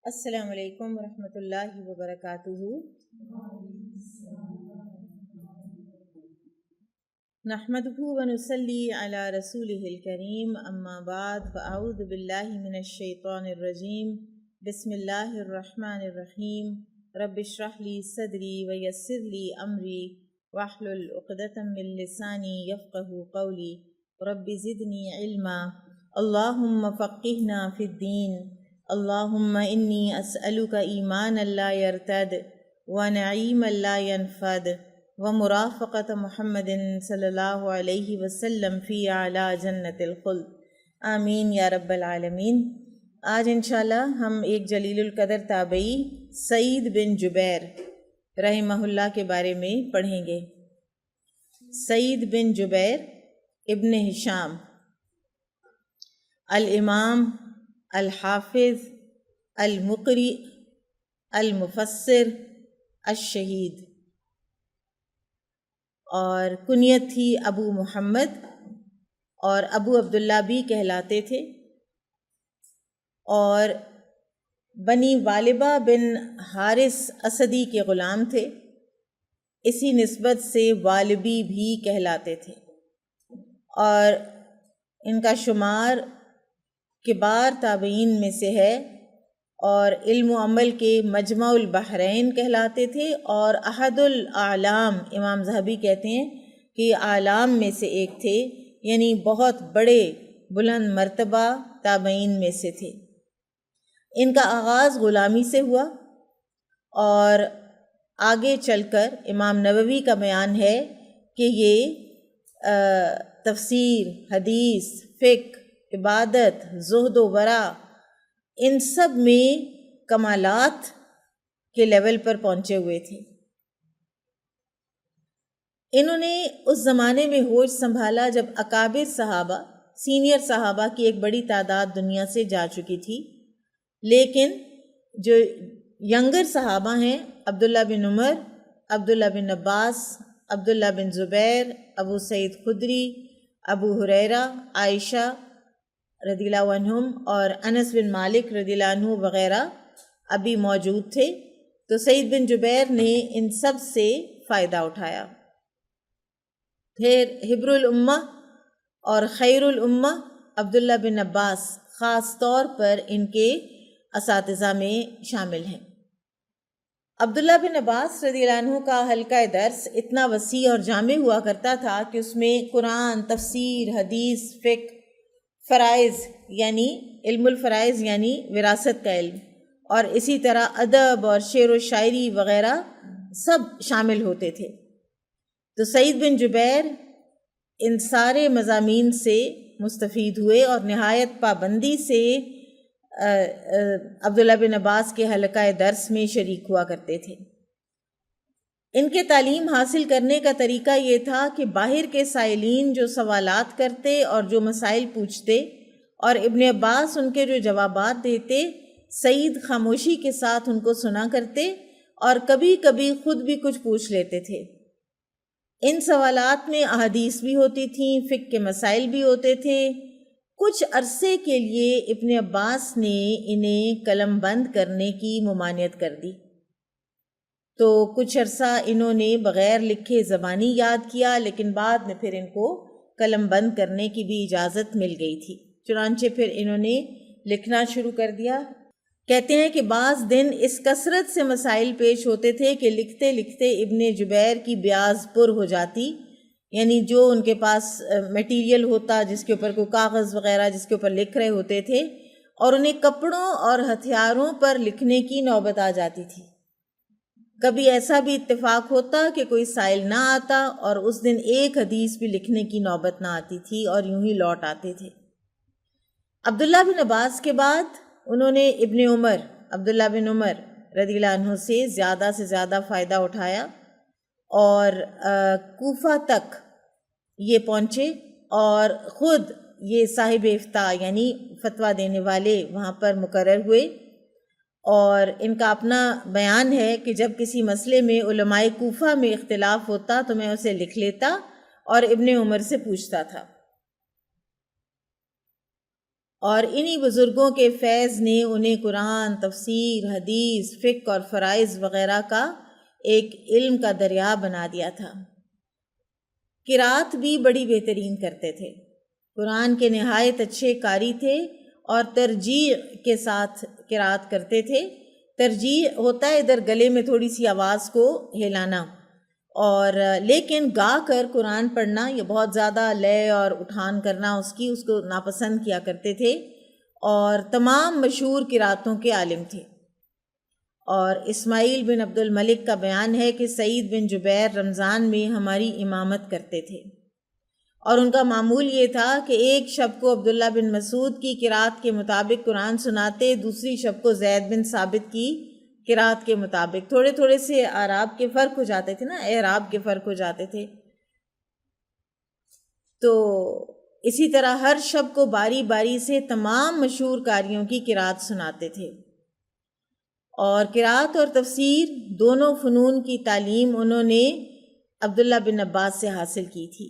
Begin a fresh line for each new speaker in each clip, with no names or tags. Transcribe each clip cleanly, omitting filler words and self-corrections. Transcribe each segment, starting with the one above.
السلام علیکم ورحمۃ اللہ وبرکاتہ۔ نحمده ونصلی علی رسوله الکریم، اما بعد فاعوذ باللہ من الشیطان الرجیم، بسم اللہ الرحمن الرحیم۔ رب اشرح لی صدری ویسر لی امری واحلل عقدۃ من لسانی یفقہوا قولی، رب زدنی علما، اللہم فقہنا فی الدین، اللہم انی اسألک ایمانا لا یرتد ونعیما لا ینفد ومرافقۃ محمد صلی اللہ علیہ وسلم فی اعلی جنت الخلد، آمین یا رب العالمین۔ آج انشاءاللہ ہم ایک جلیل القدر تابعی سعید بن جبیر رحمہ اللہ کے بارے میں پڑھیں گے۔ سعید بن جبیر ابن ہشام، الامام، الحافظ، المقری، المفسر، الشہید، اور کنیت تھی ابو محمد، اور ابو عبداللہ بھی کہلاتے تھے، اور بنی والبہ بن حارث اسدی کے غلام تھے، اسی نسبت سے والبی بھی کہلاتے تھے، اور ان کا شمار کبار تابعین میں سے ہے، اور علم و عمل کے مجمع البحرین کہلاتے تھے، اور احد الاعلام، امام ذہبی کہتے ہیں کہ یہ اعلام میں سے ایک تھے، یعنی بہت بڑے بلند مرتبہ تابعین میں سے تھے۔ ان کا آغاز غلامی سے ہوا، اور آگے چل کر امام نووی کا بیان ہے کہ یہ تفسیر، حدیث، فقہ، عبادت، زہد و ورع، ان سب میں کمالات کے لیول پر پہنچے ہوئے تھے۔ انہوں نے اس زمانے میں ہوش سنبھالا جب اکابر صحابہ، سینئر صحابہ کی ایک بڑی تعداد دنیا سے جا چکی تھی، لیکن جو ینگر صحابہ ہیں، عبداللہ بن عمر، عبداللہ بن عباس، عبداللہ بن زبیر، ابو سعید خدری، ابو ہریرہ، عائشہ رضی اللہ عنہم، اور انس بن مالک رضی اللہ عنہ وغیرہ ابھی موجود تھے، تو سعید بن جبیر نے ان سب سے فائدہ اٹھایا۔ پھر حبر الامہ اور خیر الامہ عبداللہ بن عباس خاص طور پر ان کے اساتذہ میں شامل ہیں۔ عبداللہ بن عباس رضی اللہ عنہ کا حلقہ درس اتنا وسیع اور جامع ہوا کرتا تھا کہ اس میں قرآن، تفسیر، حدیث، فقہ، فرائض یعنی علم الفرائض یعنی وراثت کا علم، اور اسی طرح ادب اور شعر و شاعری وغیرہ سب شامل ہوتے تھے۔ تو سعید بن جبیر ان سارے مضامین سے مستفید ہوئے، اور نہایت پابندی سے عبداللہ بن عباس کے حلقہ درس میں شریک ہوا کرتے تھے۔ ان کے تعلیم حاصل کرنے کا طریقہ یہ تھا کہ باہر کے سائلین جو سوالات کرتے اور جو مسائل پوچھتے، اور ابن عباس ان کے جو جوابات دیتے، سعید خاموشی کے ساتھ ان کو سنا کرتے، اور کبھی کبھی خود بھی کچھ پوچھ لیتے تھے۔ ان سوالات میں احادیث بھی ہوتی تھیں، فقہ کے مسائل بھی ہوتے تھے۔ کچھ عرصے کے لیے ابن عباس نے انہیں قلم بند کرنے کی ممانعت کر دی، تو کچھ عرصہ انہوں نے بغیر لکھے زبانی یاد کیا، لیکن بعد میں پھر ان کو قلم بند کرنے کی بھی اجازت مل گئی تھی، چنانچہ پھر انہوں نے لکھنا شروع کر دیا۔ کہتے ہیں کہ بعض دن اس کثرت سے مسائل پیش ہوتے تھے کہ لکھتے لکھتے ابن جبیر کی بیاض پر ہو جاتی، یعنی جو ان کے پاس میٹیریل ہوتا، جس کے اوپر کوئی کاغذ وغیرہ جس کے اوپر لکھ رہے ہوتے تھے، اور انہیں کپڑوں اور ہتھیاروں پر لکھنے کی نوبت آ جاتی تھی۔ کبھی ایسا بھی اتفاق ہوتا کہ کوئی سائل نہ آتا، اور اس دن ایک حدیث بھی لکھنے کی نوبت نہ آتی تھی، اور یوں ہی لوٹ آتے تھے۔ عبداللہ بن عباس کے بعد انہوں نے ابن عمر، عبداللہ بن عمر رضی اللہ عنہ سے زیادہ فائدہ اٹھایا، اور کوفہ تک یہ پہنچے، اور خود یہ صاحب افتاء یعنی فتویٰ دینے والے وہاں پر مقرر ہوئے، اور ان کا اپنا بیان ہے کہ جب کسی مسئلے میں علماء کوفہ میں اختلاف ہوتا تو میں اسے لکھ لیتا اور ابن عمر سے پوچھتا تھا۔ اور انہی بزرگوں کے فیض نے انہیں قرآن، تفسیر، حدیث، فقہ اور فرائض وغیرہ کا ایک علم کا دریا بنا دیا تھا۔ قرات بھی بڑی بہترین کرتے تھے، قرآن کے نہایت اچھے قاری تھے اور ترجیع کے ساتھ قرات کرتے تھے۔ ترجیع ہوتا ہے ادھر گلے میں تھوڑی سی آواز کو ہلانا، اور لیکن گا کر قرآن پڑھنا، یہ بہت زیادہ لے اور اٹھان کرنا اس کو ناپسند کیا کرتے تھے، اور تمام مشہور قراتوں کے عالم تھے۔ اور اسماعیل بن عبد الملک کا بیان ہے کہ سعید بن جبیر رمضان میں ہماری امامت کرتے تھے، اور ان کا معمول یہ تھا کہ ایک شب کو عبداللہ بن مسعود کی قرات کے مطابق قرآن سناتے، دوسری شب کو زید بن ثابت کی قرات کے مطابق۔ تھوڑے تھوڑے سے اعراب کے فرق ہو جاتے تھے نا، اعراب کے فرق ہو جاتے تھے، تو اسی طرح ہر شب کو باری باری سے تمام مشہور قاریوں کی قرات سناتے تھے۔ اور قرات اور تفسیر دونوں فنون کی تعلیم انہوں نے عبداللہ بن عباس سے حاصل کی تھی۔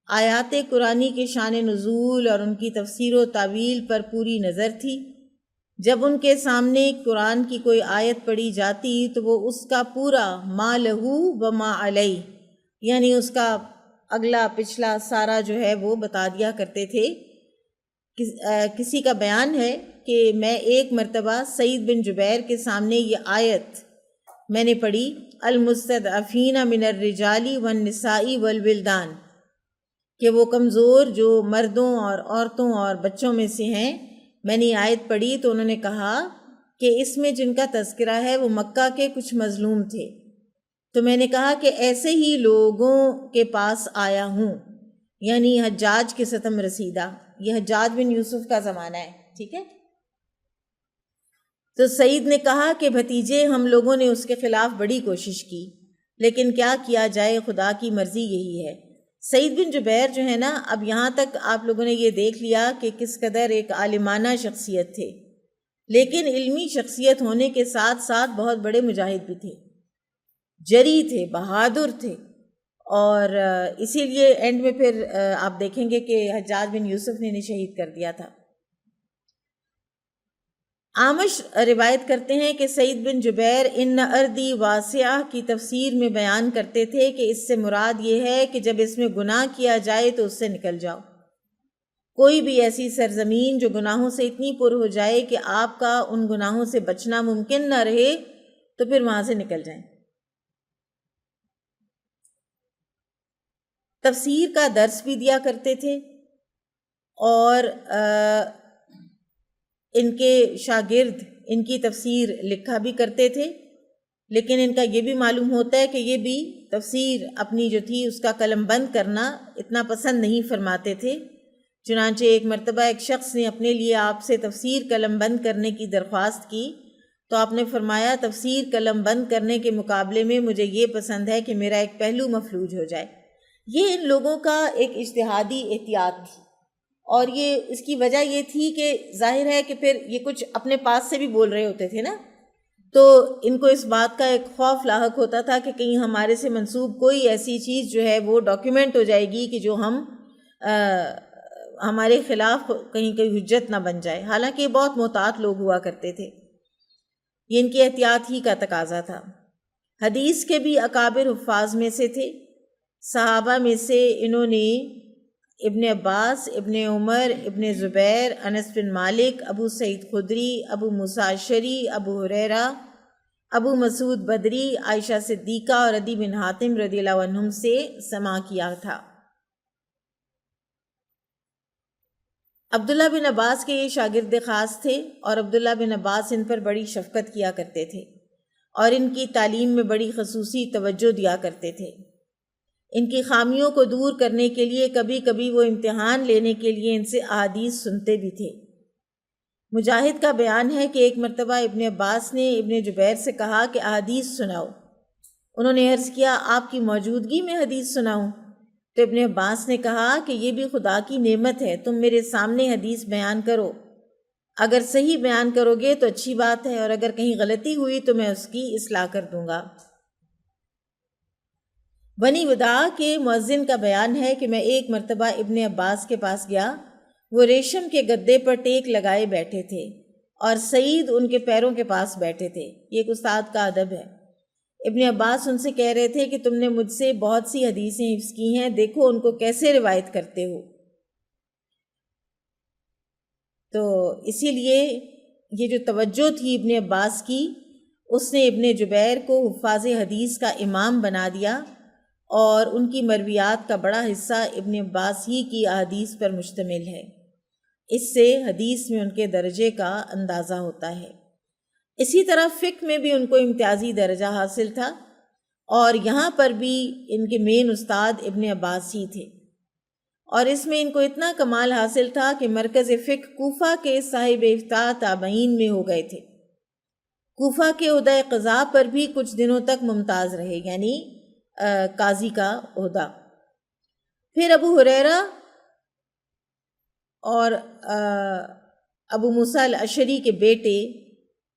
آیات قرآنی کے شان نزول اور ان کی تفسیر و تعویل پر پوری نظر تھی۔ جب ان کے سامنے قرآن کی کوئی آیت پڑھی جاتی تو وہ اس کا پورا ما لہو و ما علیہ، یعنی اس کا اگلا پچھلا سارا جو ہے وہ بتا دیا کرتے تھے۔ کسی کا بیان ہے کہ میں ایک مرتبہ سعید بن جبیر کے سامنے یہ آیت میں نے پڑھی، المستضعفین من الرجال والنساء والولدان، کہ وہ کمزور جو مردوں اور عورتوں اور بچوں میں سے ہیں۔ میں نے یہ آیت پڑھی تو انہوں نے کہا کہ اس میں جن کا تذکرہ ہے وہ مکہ کے کچھ مظلوم تھے، تو میں نے کہا کہ ایسے ہی لوگوں کے پاس آیا ہوں، یعنی حجاج کے ستم رسیدہ، یہ حجاج بن یوسف کا زمانہ ہے، ٹھیک ہے۔ تو سعید نے کہا کہ بھتیجے، ہم لوگوں نے اس کے خلاف بڑی کوشش کی، لیکن کیا کیا جائے، خدا کی مرضی یہی ہے۔ سعید بن جبیر جو ہے نا، اب یہاں تک آپ لوگوں نے یہ دیکھ لیا کہ کس قدر ایک عالمانہ شخصیت تھے، لیکن علمی شخصیت ہونے کے ساتھ ساتھ بہت بڑے مجاہد بھی تھے، جری تھے، بہادر تھے، اور اسی لیے اینڈ میں پھر آپ دیکھیں گے کہ حجاج بن یوسف نے انہیں شہید کر دیا تھا۔ آمش روایت کرتے ہیں کہ سعید بن جبیر ان اردی واسعہ کی تفسیر میں بیان کرتے تھے کہ اس سے مراد یہ ہے کہ جب اس میں گناہ کیا جائے تو اس سے نکل جاؤ۔ کوئی بھی ایسی سرزمین جو گناہوں سے اتنی پر ہو جائے کہ آپ کا ان گناہوں سے بچنا ممکن نہ رہے تو پھر وہاں سے نکل جائیں۔ تفسیر کا درس بھی دیا کرتے تھے، اور ان کے شاگرد ان کی تفسیر لکھا بھی کرتے تھے، لیکن ان کا یہ بھی معلوم ہوتا ہے کہ یہ بھی تفسیر اپنی جو تھی اس کا قلم بند کرنا اتنا پسند نہیں فرماتے تھے۔ چنانچہ ایک مرتبہ ایک شخص نے اپنے لیے آپ سے تفسیر قلم بند کرنے کی درخواست کی تو آپ نے فرمایا، تفسیر قلم بند کرنے کے مقابلے میں مجھے یہ پسند ہے کہ میرا ایک پہلو مفلوج ہو جائے۔ یہ ان لوگوں کا ایک اجتہادی احتیاط تھی، اور یہ اس کی وجہ یہ تھی کہ ظاہر ہے کہ پھر یہ کچھ اپنے پاس سے بھی بول رہے ہوتے تھے نا، تو ان کو اس بات کا ایک خوف لاحق ہوتا تھا کہ کہیں ہمارے سے منسوب کوئی ایسی چیز جو ہے وہ ڈاکیومنٹ ہو جائے گی کہ جو ہمارے خلاف کہیں کوئی حجت نہ بن جائے۔ حالانکہ یہ بہت محتاط لوگ ہوا کرتے تھے، یہ ان کی احتیاط ہی کا تقاضا تھا۔ حدیث کے بھی اکابر حفاظ میں سے تھے۔ صحابہ میں سے انہوں نے ابن عباس، ابن عمر، ابن زبیر، انس بن مالک، ابو سعید خدری، ابو موسیٰ اشعری، ابو ہریرہ، ابو مسعود بدری، عائشہ صدیقہ اور عدی بن حاتم رضی اللہ عنہم سے سماع کیا تھا۔ عبداللہ بن عباس کے یہ شاگرد خاص تھے، اور عبداللہ بن عباس ان پر بڑی شفقت کیا کرتے تھے اور ان کی تعلیم میں بڑی خصوصی توجہ دیا کرتے تھے۔ ان کی خامیوں کو دور کرنے کے لیے کبھی کبھی وہ امتحان لینے کے لیے ان سے احادیث سنتے بھی تھے۔ مجاہد کا بیان ہے کہ ایک مرتبہ ابن عباس نے ابن جبیر سے کہا کہ احادیث سناؤ۔ انہوں نے عرض کیا، آپ کی موجودگی میں حدیث سناؤں؟ تو ابن عباس نے کہا کہ یہ بھی خدا کی نعمت ہے، تم میرے سامنے حدیث بیان کرو، اگر صحیح بیان کرو گے تو اچھی بات ہے، اور اگر کہیں غلطی ہوئی تو میں اس کی اصلاح کر دوں گا۔ بنی وداع کے مؤذن کا بیان ہے کہ میں ایک مرتبہ ابن عباس کے پاس گیا وہ ریشم کے گدے پر ٹیک لگائے بیٹھے تھے اور سعید ان کے پیروں کے پاس بیٹھے تھے۔ یہ ایک استاد کا ادب ہے۔ ابن عباس ان سے کہہ رہے تھے کہ تم نے مجھ سے بہت سی حدیثیں حفظ کی ہیں، دیکھو ان کو کیسے روایت کرتے ہو۔ تو اسی لیے یہ جو توجہ تھی ابن عباس کی، اس نے ابن جبیر کو حفاظ حدیث کا امام بنا دیا، اور ان کی مرویات کا بڑا حصہ ابن عباس ہی کی احادیث پر مشتمل ہے۔ اس سے حدیث میں ان کے درجے کا اندازہ ہوتا ہے۔ اسی طرح فقہ میں بھی ان کو امتیازی درجہ حاصل تھا، اور یہاں پر بھی ان کے مین استاد ابن عباس ہی تھے، اور اس میں ان کو اتنا کمال حاصل تھا کہ مرکز فقہ کوفہ کے صاحب افتاء تابعین میں ہو گئے تھے۔ کوفہ کے عہدہ قضاء پر بھی کچھ دنوں تک ممتاز رہے، یعنی قاضی کا عہدہ۔ پھر ابو ہریرہ اور ابو موسیٰ الاشعری کے بیٹے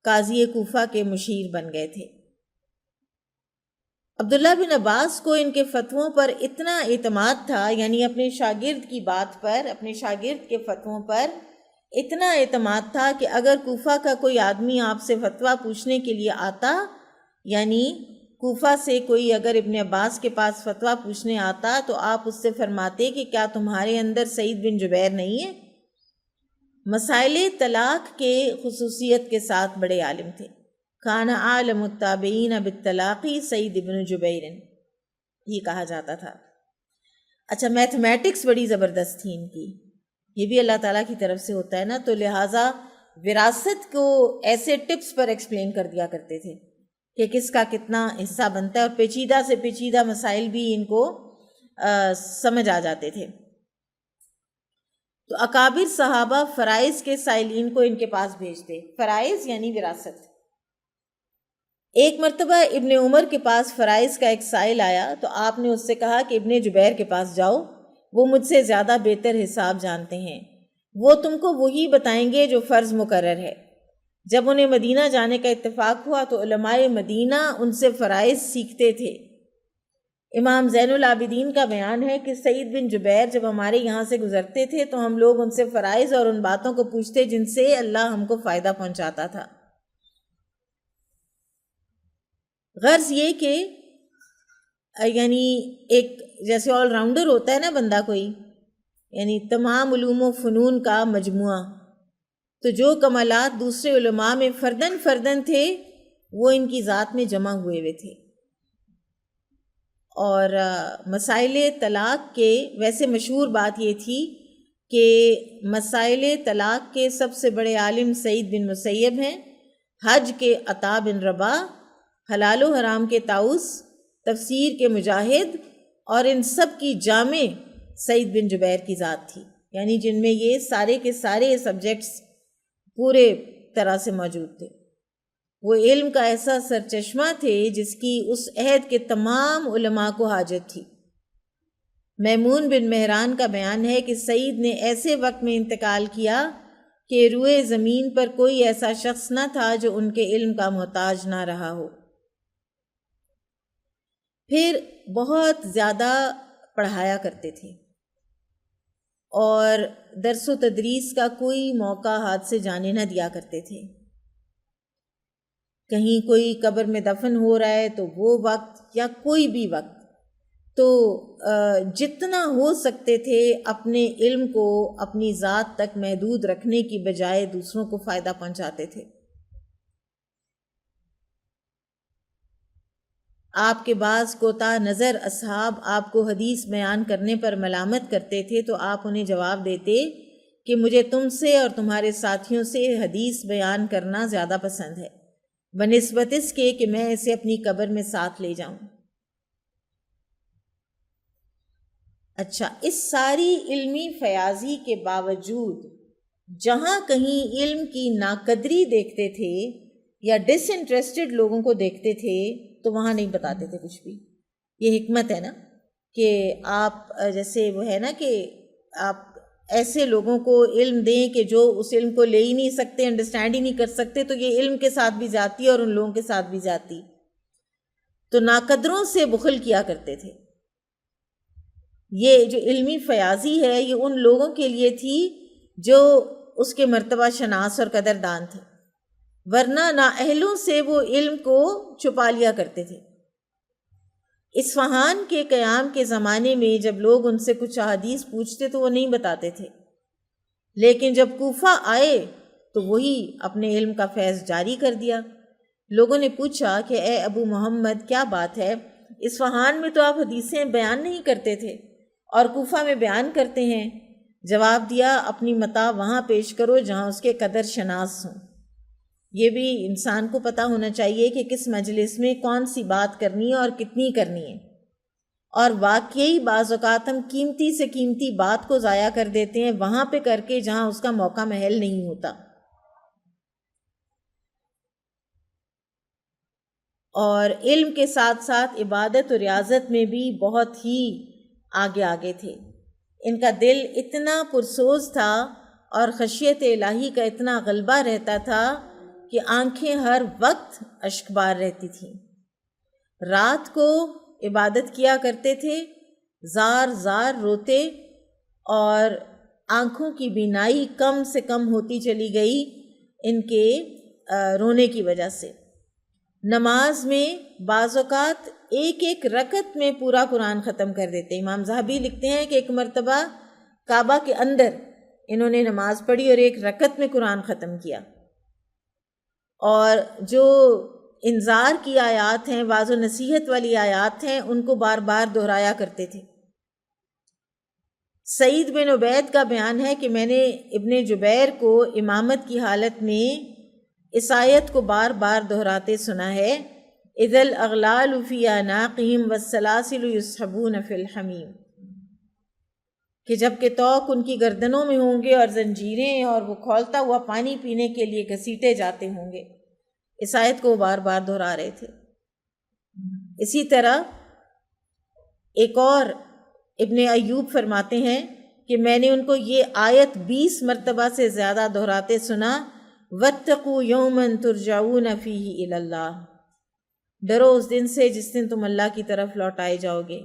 قاضی کوفہ کے مشیر بن گئے تھے۔ عبداللہ بن عباس کو ان کے فتووں پر اتنا اعتماد تھا، یعنی اپنے شاگرد کی بات پر، اپنے شاگرد کے فتووں پر اتنا اعتماد تھا کہ اگر کوفہ کا کوئی آدمی آپ سے فتویٰ پوچھنے کے لیے آتا، یعنی کوفہ سے کوئی اگر ابن عباس کے پاس فتویٰ پوچھنے آتا، تو آپ اس سے فرماتے کہ کیا تمہارے اندر سعید بن جبیر نہیں ہے؟ مسائل طلاق کے خصوصیت کے ساتھ بڑے عالم تھے۔ کان عالم التابعین بالطلاقی سعید بن جبیر، یہ کہا جاتا تھا۔ اچھا، میتھمیٹکس بڑی زبردست تھی ان کی، یہ بھی اللہ تعالیٰ کی طرف سے ہوتا ہے نا، تو لہٰذا وراثت کو ایسے ٹپس پر ایکسپلین کر دیا کرتے تھے کہ کس کا کتنا حصہ بنتا ہے، اور پیچیدہ سے پیچیدہ مسائل بھی ان کو سمجھ آ جاتے تھے۔ تو اکابر صحابہ فرائض کے سائلین کو ان کے پاس بھیجتے، فرائض یعنی وراثت۔ ایک مرتبہ ابن عمر کے پاس فرائض کا ایک سائل آیا، تو آپ نے اس سے کہا کہ ابن جبیر کے پاس جاؤ، وہ مجھ سے زیادہ بہتر حساب جانتے ہیں، وہ تم کو وہی بتائیں گے جو فرض مقرر ہے۔ جب انہیں مدینہ جانے کا اتفاق ہوا تو علماء مدینہ ان سے فرائض سیکھتے تھے۔ امام زین العابدین کا بیان ہے کہ سعید بن جبیر جب ہمارے یہاں سے گزرتے تھے تو ہم لوگ ان سے فرائض اور ان باتوں کو پوچھتے جن سے اللہ ہم کو فائدہ پہنچاتا تھا۔ غرض یہ کہ یعنی ایک جیسے آل راؤنڈر ہوتا ہے نا بندہ کوئی، یعنی تمام علوم و فنون کا مجموعہ، تو جو کمالات دوسرے علماء میں فردن فردن تھے وہ ان کی ذات میں جمع ہوئے تھے۔ اور مسائل طلاق کے ویسے مشہور بات یہ تھی کہ مسائل طلاق کے سب سے بڑے عالم سعید بن مسیب ہیں، حج کے عطا بن رباح، حلال و حرام کے طاؤس، تفسیر کے مجاہد، اور ان سب کی جامع سعید بن جبیر کی ذات تھی، یعنی جن میں یہ سارے کے سارے سبجیکٹس پورے طرح سے موجود تھے۔ وہ علم کا ایسا سرچشمہ تھے جس کی اس عہد کے تمام علماء کو حاجت تھی۔ میمون بن مہران کا بیان ہے کہ سعید نے ایسے وقت میں انتقال کیا کہ روئے زمین پر کوئی ایسا شخص نہ تھا جو ان کے علم کا محتاج نہ رہا ہو۔ پھر بہت زیادہ پڑھایا کرتے تھے، اور درس و تدریس کا کوئی موقع ہاتھ سے جانے نہ دیا کرتے تھے۔ کہیں کوئی قبر میں دفن ہو رہا ہے تو وہ وقت یا کوئی بھی وقت، تو جتنا ہو سکتے تھے اپنے علم کو اپنی ذات تک محدود رکھنے کی بجائے دوسروں کو فائدہ پہنچاتے تھے۔ آپ کے بعض کوتاہ نظر اصحاب آپ کو حدیث بیان کرنے پر ملامت کرتے تھے تو آپ انہیں جواب دیتے کہ مجھے تم سے اور تمہارے ساتھیوں سے حدیث بیان کرنا زیادہ پسند ہے بنسبت اس کے کہ میں اسے اپنی قبر میں ساتھ لے جاؤں۔ اچھا، اس ساری علمی فیاضی کے باوجود جہاں کہیں علم کی ناقدری دیکھتے تھے یا ڈس انٹرسٹڈ لوگوں کو دیکھتے تھے تو وہاں نہیں بتاتے تھے کچھ بھی۔ یہ حکمت ہے نا کہ آپ جیسے وہ ہے نا کہ آپ ایسے لوگوں کو علم دیں کہ جو اس علم کو لے ہی نہیں سکتے، انڈرسٹینڈ ہی نہیں کر سکتے، تو یہ علم کے ساتھ بھی جاتی اور ان لوگوں کے ساتھ بھی جاتی۔ تو ناقدروں سے بخل کیا کرتے تھے۔ یہ جو علمی فیاضی ہے یہ ان لوگوں کے لیے تھی جو اس کے مرتبہ شناس اور قدردان تھے، ورنہ نااہلوں سے وہ علم کو چھپا لیا کرتے تھے۔ اصفہان کے قیام کے زمانے میں جب لوگ ان سے کچھ احادیث پوچھتے تو وہ نہیں بتاتے تھے، لیکن جب کوفہ آئے تو وہی اپنے علم کا فیض جاری کر دیا۔ لوگوں نے پوچھا کہ اے ابو محمد، کیا بات ہے؟ اصفہان میں تو آپ حدیثیں بیان نہیں کرتے تھے اور کوفہ میں بیان کرتے ہیں۔ جواب دیا، اپنی متاع وہاں پیش کرو جہاں اس کے قدر شناس ہوں۔ یہ بھی انسان کو پتہ ہونا چاہیے کہ کس مجلس میں کون سی بات کرنی ہے اور کتنی کرنی ہے، اور واقعی بعض اوقات ہم قیمتی سے قیمتی بات کو ضائع کر دیتے ہیں وہاں پہ کر کے جہاں اس کا موقع محل نہیں ہوتا۔ اور علم کے ساتھ ساتھ عبادت و ریاضت میں بھی بہت ہی آگے آگے تھے۔ ان کا دل اتنا پرسوز تھا اور خشیت الہی کا اتنا غلبہ رہتا تھا کہ آنکھیں ہر وقت اشک بار رہتی تھیں۔ رات کو عبادت کیا کرتے تھے، زار زار روتے، اور آنکھوں کی بینائی کم سے کم ہوتی چلی گئی ان کے رونے کی وجہ سے۔ نماز میں بعض اوقات ایک ایک رکعت میں پورا قرآن ختم کر دیتے۔ امام ذہبی لکھتے ہیں کہ ایک مرتبہ کعبہ کے اندر انہوں نے نماز پڑھی اور ایک رکعت میں قرآن ختم کیا، اور جو انذار کی آیات ہیں، واعظ و نصیحت والی آیات ہیں، ان کو بار بار دہرایا کرتے تھے۔ سعید بن عبید کا بیان ہے کہ میں نے ابن جبیر کو امامت کی حالت میں اس آیت کو بار بار دہراتے سنا ہے، اذا الاغلال فی اعناقہم والسلاسل یسحبون فی الحمیم، کہ جب کہ طوق ان کی گردنوں میں ہوں گے اور زنجیریں، اور وہ کھولتا ہوا پانی پینے کے لیے گھسیٹے جاتے ہوں گے۔ اس آیت کو بار بار دہرا رہے تھے۔ اسی طرح ایک اور ابن ایوب فرماتے ہیں کہ میں نے ان کو یہ آیت 20 مرتبہ سے زیادہ دہراتے سنا، وَاتَّقُوا يَوْمًا تُرْجَعُونَ فِيهِ إِلَى اللَّهِ، ڈرو اس دن سے جس دن تم اللہ کی طرف لوٹائے جاؤ گے۔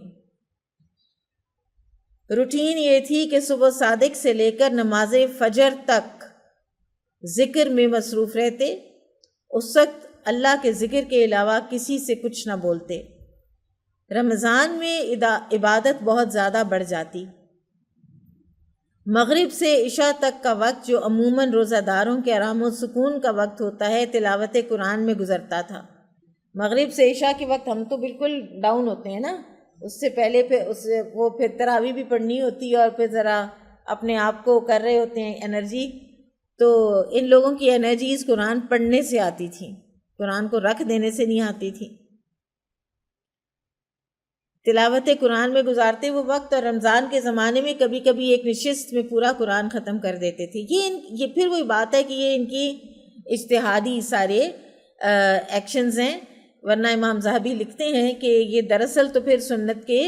روٹین یہ تھی کہ صبح صادق سے لے کر نماز فجر تک ذکر میں مصروف رہتے، اس وقت اللہ کے ذکر کے علاوہ کسی سے کچھ نہ بولتے۔ رمضان میں عبادت بہت زیادہ بڑھ جاتی۔ مغرب سے عشاء تک کا وقت جو عموماً روزہ داروں کے آرام و سکون کا وقت ہوتا ہے، تلاوت قرآن میں گزرتا تھا۔ مغرب سے عشاء کے وقت ہم تو بالکل ڈاؤن ہوتے ہیں نا، اس سے پہلے پھر تراویح بھی پڑھنی ہوتی ہے، اور پھر ذرا اپنے آپ کو کر رہے ہوتے ہیں انرجی۔ تو ان لوگوں کی انرجیز قرآن پڑھنے سے آتی تھی، قرآن کو رکھ دینے سے نہیں آتی تھی۔ تلاوت قرآن میں گزارتے وہ وقت، اور رمضان کے زمانے میں کبھی کبھی ایک نشست میں پورا قرآن ختم کر دیتے تھے۔ یہ پھر وہی بات ہے کہ یہ ان کی اجتہادی سارے ایکشنز ہیں، ورنہ امام ذہبی لکھتے ہیں کہ یہ دراصل تو پھر سنت کے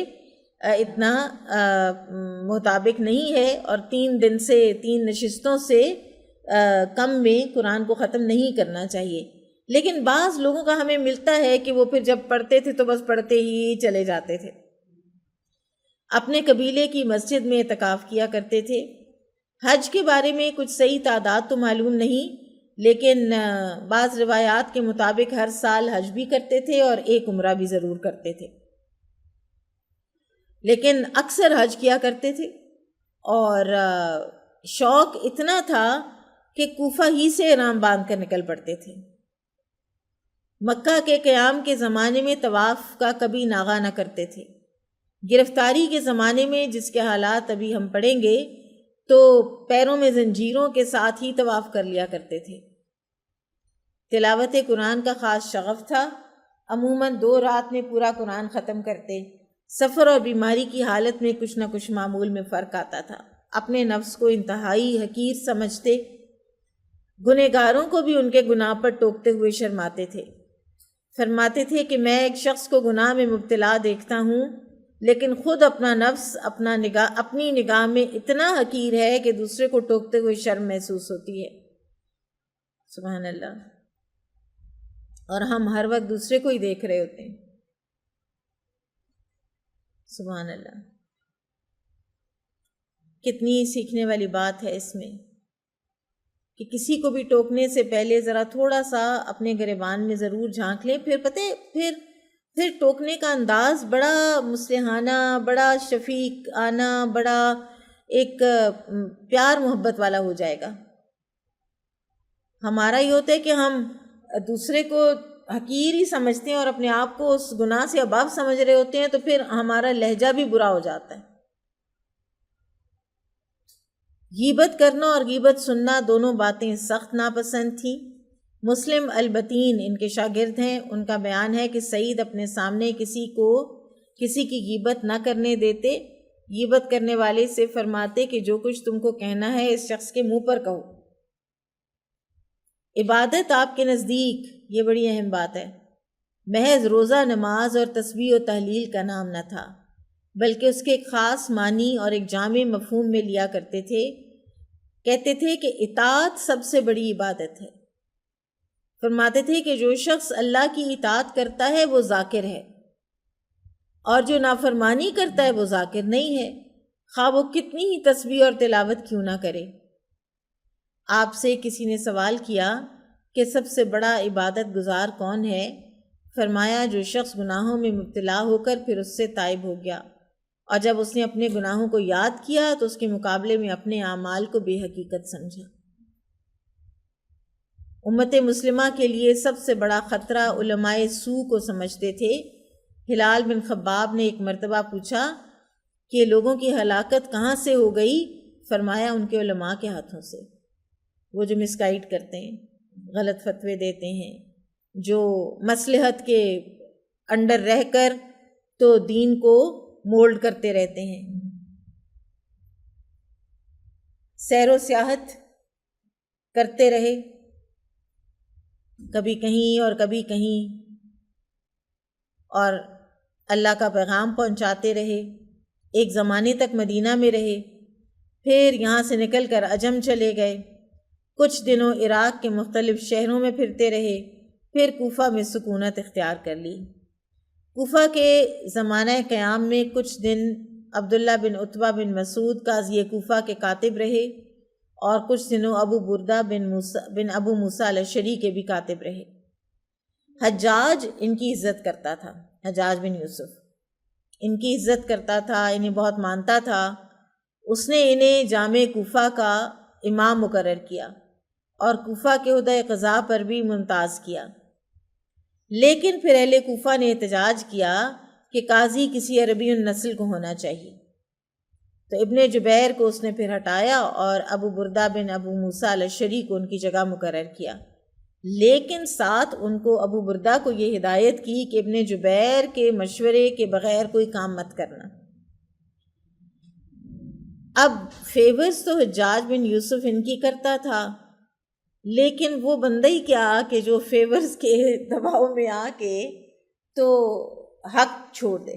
اتنا مطابق نہیں ہے، اور 3 دن سے 3 نشستوں سے کم میں قرآن کو ختم نہیں کرنا چاہیے۔ لیکن بعض لوگوں کا ہمیں ملتا ہے کہ وہ پھر جب پڑھتے تھے تو بس پڑھتے ہی چلے جاتے تھے۔ اپنے قبیلے کی مسجد میں اعتکاف کیا کرتے تھے۔ حج کے بارے میں کچھ صحیح تعداد تو معلوم نہیں، لیکن بعض روایات کے مطابق ہر سال حج بھی کرتے تھے اور ایک عمرہ بھی ضرور کرتے تھے، لیکن اکثر حج کیا کرتے تھے۔ اور شوق اتنا تھا کہ کوفہ ہی سے احرام باندھ کر نکل پڑتے تھے۔ مکہ کے قیام کے زمانے میں طواف کا کبھی ناغہ نہ کرتے تھے۔ گرفتاری کے زمانے میں، جس کے حالات ابھی ہم پڑھیں گے، تو پیروں میں زنجیروں کے ساتھ ہی طواف کر لیا کرتے تھے۔ تلاوت قرآن کا خاص شغف تھا، عموماً 2 رات میں پورا قرآن ختم کرتے۔ سفر اور بیماری کی حالت میں کچھ نہ کچھ معمول میں فرق آتا تھا۔ اپنے نفس کو انتہائی حقیر سمجھتے، گنہگاروں کو بھی ان کے گناہ پر ٹوکتے ہوئے شرماتے تھے۔ فرماتے تھے کہ میں ایک شخص کو گناہ میں مبتلا دیکھتا ہوں، لیکن خود اپنا نفس اپنی نگاہ میں اتنا حقیر ہے کہ دوسرے کو ٹوکتے ہوئے شرم محسوس ہوتی ہے۔ سبحان اللہ۔ اور ہم ہر وقت دوسرے کو ہی دیکھ رہے ہوتے ہیں۔ سبحان اللہ۔ کتنی سیکھنے والی بات ہے اس میں۔ کہ کسی کو بھی ٹوکنے سے پہلے ذرا تھوڑا سا اپنے گریبان میں ضرور جھانک لیں. پھر ٹوکنے کا انداز بڑا مصلحانہ، بڑا شفیقانہ، بڑا ایک پیار محبت والا ہو جائے گا. ہمارا یہ ہوتا ہے کہ ہم دوسرے کو حقیر ہی سمجھتے ہیں اور اپنے آپ کو اس گناہ سے اباب سمجھ رہے ہوتے ہیں، تو پھر ہمارا لہجہ بھی برا ہو جاتا ہے. غیبت کرنا اور غیبت سننا دونوں باتیں سخت ناپسند تھیں. مسلم البتین ان کے شاگرد ہیں. ان کا بیان ہے کہ سعید اپنے سامنے کسی کی غیبت نہ کرنے دیتے. غیبت کرنے والے سے فرماتے کہ جو کچھ تم کو کہنا ہے اس شخص کے منہ پر کہو. عبادت آپ کے نزدیک، یہ بڑی اہم بات ہے، محض روزہ، نماز اور تسبیح و تحلیل کا نام نہ تھا، بلکہ اس کے ایک خاص معنی اور ایک جامع مفہوم میں لیا کرتے تھے. کہتے تھے کہ اطاعت سب سے بڑی عبادت ہے. فرماتے تھے کہ جو شخص اللہ کی اطاعت کرتا ہے وہ ذاکر ہے، اور جو نافرمانی کرتا ہے وہ ذاکر نہیں ہے، خواہ وہ کتنی ہی تسبیح اور تلاوت کیوں نہ کرے. آپ سے کسی نے سوال کیا کہ سب سے بڑا عبادت گزار کون ہے؟ فرمایا جو شخص گناہوں میں مبتلا ہو کر پھر اس سے تائب ہو گیا، اور جب اس نے اپنے گناہوں کو یاد کیا تو اس کے مقابلے میں اپنے اعمال کو بے حقیقت سمجھا. امت مسلمہ کے لیے سب سے بڑا خطرہ علماء سو کو سمجھتے تھے. ہلال بن خباب نے ایک مرتبہ پوچھا کہ لوگوں کی ہلاکت کہاں سے ہو گئی؟ فرمایا ان کے علماء کے ہاتھوں سے. وہ جو مس گائیڈ کرتے ہیں، غلط فتوے دیتے ہیں، جو مصلحت کے انڈر رہ کر تو دین کو مولڈ کرتے رہتے ہیں. سیر و سیاحت کرتے رہے، کبھی کہیں اور کبھی کہیں، اور اللہ کا پیغام پہنچاتے رہے. ایک زمانے تک مدینہ میں رہے، پھر یہاں سے نکل کر عجم چلے گئے. کچھ دنوں عراق کے مختلف شہروں میں پھرتے رہے، پھر کوفہ میں سکونت اختیار کر لی. کوفہ کے زمانہ قیام میں کچھ دن عبداللہ بن عتبہ بن مسعود قاضی کوفہ کے کاتب رہے، اور کچھ دنوں ابو بردہ بن ابو موسیٰ الاشعری کے بھی کاتب رہے. حجاج ان کی عزت کرتا تھا. حجاج بن یوسف ان کی عزت کرتا تھا، انہیں بہت مانتا تھا. اس نے انہیں جامع کوفہ کا امام مقرر کیا اور کوفہ کے عہدۂ قضاء پر بھی ممتاز کیا. لیکن پھر اہل کوفہ نے احتجاج کیا کہ قاضی کسی عربی النسل کو ہونا چاہیے، تو ابن جبیر کو اس نے پھر ہٹایا اور ابو بردہ بن ابو موسیٰ الاشعری کو ان کی جگہ مقرر کیا. لیکن ساتھ ان کو ابو بردہ کو یہ ہدایت کی کہ ابن جبیر کے مشورے کے بغیر کوئی کام مت کرنا. اب فیورز تو حجاج بن یوسف ان کی کرتا تھا، لیکن وہ بندہ ہی کیا کہ جو فیورز کے دباؤ میں آ کے تو حق چھوڑ دے.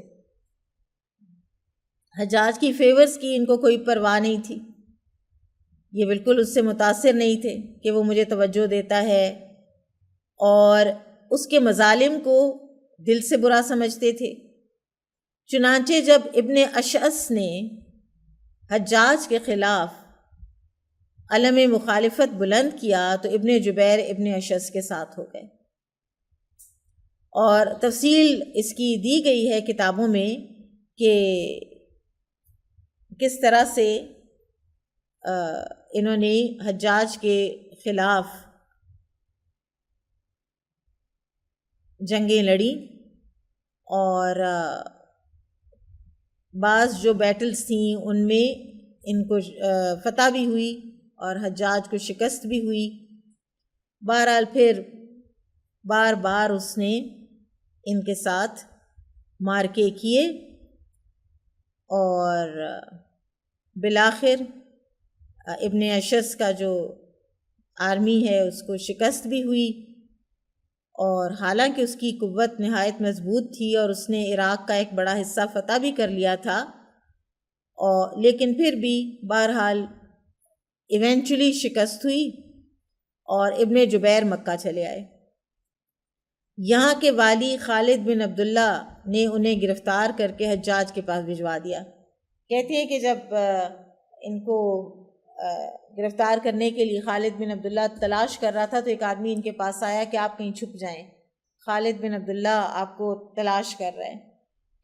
حجاج کی فیورز کی ان کو کوئی پرواہ نہیں تھی. یہ بالکل اس سے متاثر نہیں تھے کہ وہ مجھے توجہ دیتا ہے، اور اس کے مظالم کو دل سے برا سمجھتے تھے. چنانچہ جب ابن اشعث نے حجاج کے خلاف علم مخالفت بلند کیا تو ابن جبیر ابن اشعث کے ساتھ ہو گئے. اور تفصیل اس کی دی گئی ہے کتابوں میں کہ کس طرح سے انہوں نے حجاج کے خلاف جنگیں لڑیں، اور بعض جو بیٹلز تھیں ان میں ان کو فتح بھی ہوئی اور حجاج کو شکست بھی ہوئی. بہرحال پھر بار بار اس نے ان کے ساتھ مارکے کیے، اور بالآخر ابن اشعث کا جو آرمی ہے اس کو شکست بھی ہوئی. اور حالانکہ اس کی قوت نہایت مضبوط تھی اور اس نے عراق کا ایک بڑا حصہ فتح بھی کر لیا تھا، لیکن پھر بھی بہرحال ایونچولی شکست ہوئی اور ابن جبیر مکہ چلے آئے. یہاں کے والی خالد بن عبداللہ نے انہیں گرفتار کر کے حجاج کے پاس بھجوا دیا. کہتے ہیں کہ جب ان کو گرفتار کرنے کے لیے خالد بن عبداللہ تلاش کر رہا تھا، تو ایک آدمی ان کے پاس آیا کہ آپ کہیں چھپ جائیں، خالد بن عبداللہ آپ کو تلاش کر رہے ہیں۔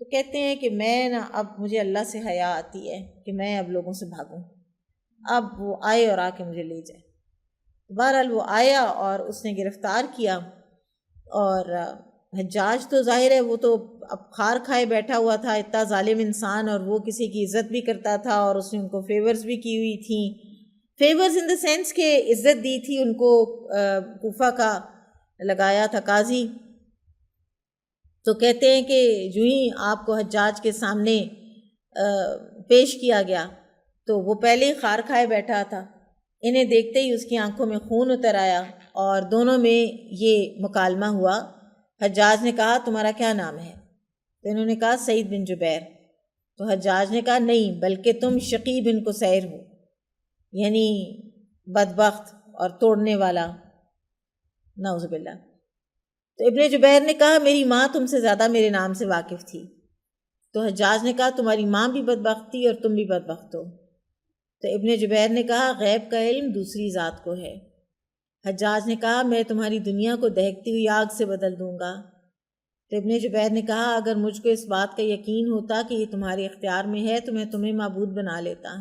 تو کہتے ہیں کہ میں نا اب مجھے اللہ سے حیا آتی ہے کہ میں اب لوگوں سے بھاگوں، اب وہ آئے اور آ کے مجھے لے جائے۔ بہرحال وہ آیا اور اس نے گرفتار کیا، اور حجاج تو ظاہر ہے وہ تو اب خار کھائے بیٹھا ہوا تھا، اتنا ظالم انسان، اور وہ کسی کی عزت بھی کرتا تھا اور اس نے ان کو فیورز بھی کی ہوئی تھیں، فیورز ان دا سینس کہ عزت دی تھی ان کو، کوفہ کا لگایا تھا قاضی۔ تو کہتے ہیں کہ جو ہی آپ کو حجاج کے سامنے پیش کیا گیا تو وہ پہلے ہی خار کھائے بیٹھا تھا، انہیں دیکھتے ہی اس کی آنکھوں میں خون اتر آیا اور دونوں میں یہ مکالمہ ہوا۔ حجاج نے کہا تمہارا کیا نام ہے؟ تو انہوں نے کہا سعید بن جبیر۔ تو حجاج نے کہا نہیں، بلکہ تم شقی بن قصیر ہو، یعنی بدبخت اور توڑنے والا، نعوذ باللہ۔ تو ابن جبیر نے کہا میری ماں تم سے زیادہ میرے نام سے واقف تھی۔ تو حجاج نے کہا تمہاری ماں بھی بدبخت تھی اور تم بھی بدبخت ہو۔ تو ابن جبیر نے کہا غیب کا علم دوسری ذات کو ہے۔ حجاج نے کہا میں تمہاری دنیا کو دہکتی ہوئی آگ سے بدل دوں گا۔ تو ابن جبیر نے کہا اگر مجھ کو اس بات کا یقین ہوتا کہ یہ تمہارے اختیار میں ہے تو میں تمہیں معبود بنا لیتا۔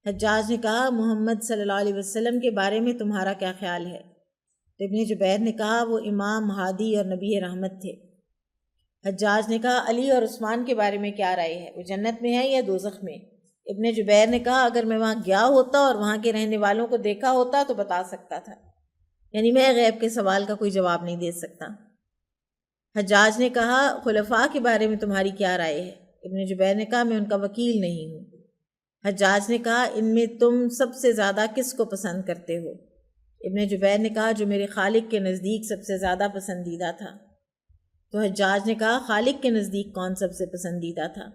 حجاج نے کہا محمد صلی اللہ علیہ وسلم کے بارے میں تمہارا کیا خیال ہے؟ تو ابن جبیر نے کہا وہ امام ہادی اور نبی رحمت تھے۔ حجاج نے کہا علی اور عثمان کے بارے میں کیا رائے ہے، وہ جنت میں ہے یا دوزخ میں؟ ابن جبیر نے کہا اگر میں وہاں گیا ہوتا اور وہاں کے رہنے والوں کو دیکھا ہوتا تو بتا سکتا تھا، یعنی میں غیب کے سوال کا کوئی جواب نہیں دے سکتا۔ حجاج نے کہا خلفاء کے بارے میں تمہاری کیا رائے ہے؟ ابن جبیر نے کہا میں ان کا وکیل نہیں ہوں۔ حجاج نے کہا ان میں تم سب سے زیادہ کس کو پسند کرتے ہو؟ ابن جبیر نے کہا جو میرے خالق کے نزدیک سب سے زیادہ پسندیدہ تھا۔ تو حجاج نے کہا خالق کے نزدیک کون سب سے پسندیدہ تھا؟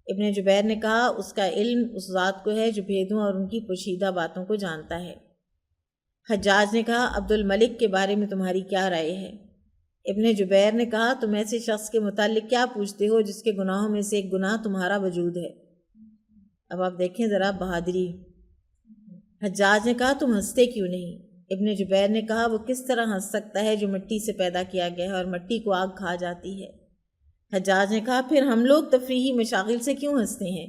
ابن جبیر نے کہا اس کا علم اس ذات کو ہے جو بھیدوں اور ان کی پوشیدہ باتوں کو جانتا ہے۔ حجاج نے کہا عبد الملک کے بارے میں تمہاری کیا رائے ہے؟ ابن جبیر نے کہا تم ایسے شخص کے متعلق کیا پوچھتے ہو جس کے گناہوں میں سے ایک گناہ تمہارا وجود ہے؟ اب آپ دیکھیں ذرا بہادری۔ حجاج نے کہا تم ہنستے کیوں نہیں؟ ابن جبیر نے کہا وہ کس طرح ہنس سکتا ہے جو مٹی سے پیدا کیا گیا ہے اور مٹی کو آگ کھا جاتی ہے۔ حجاج نے کہا پھر ہم لوگ تفریحی مشاغل سے کیوں ہنستے ہیں؟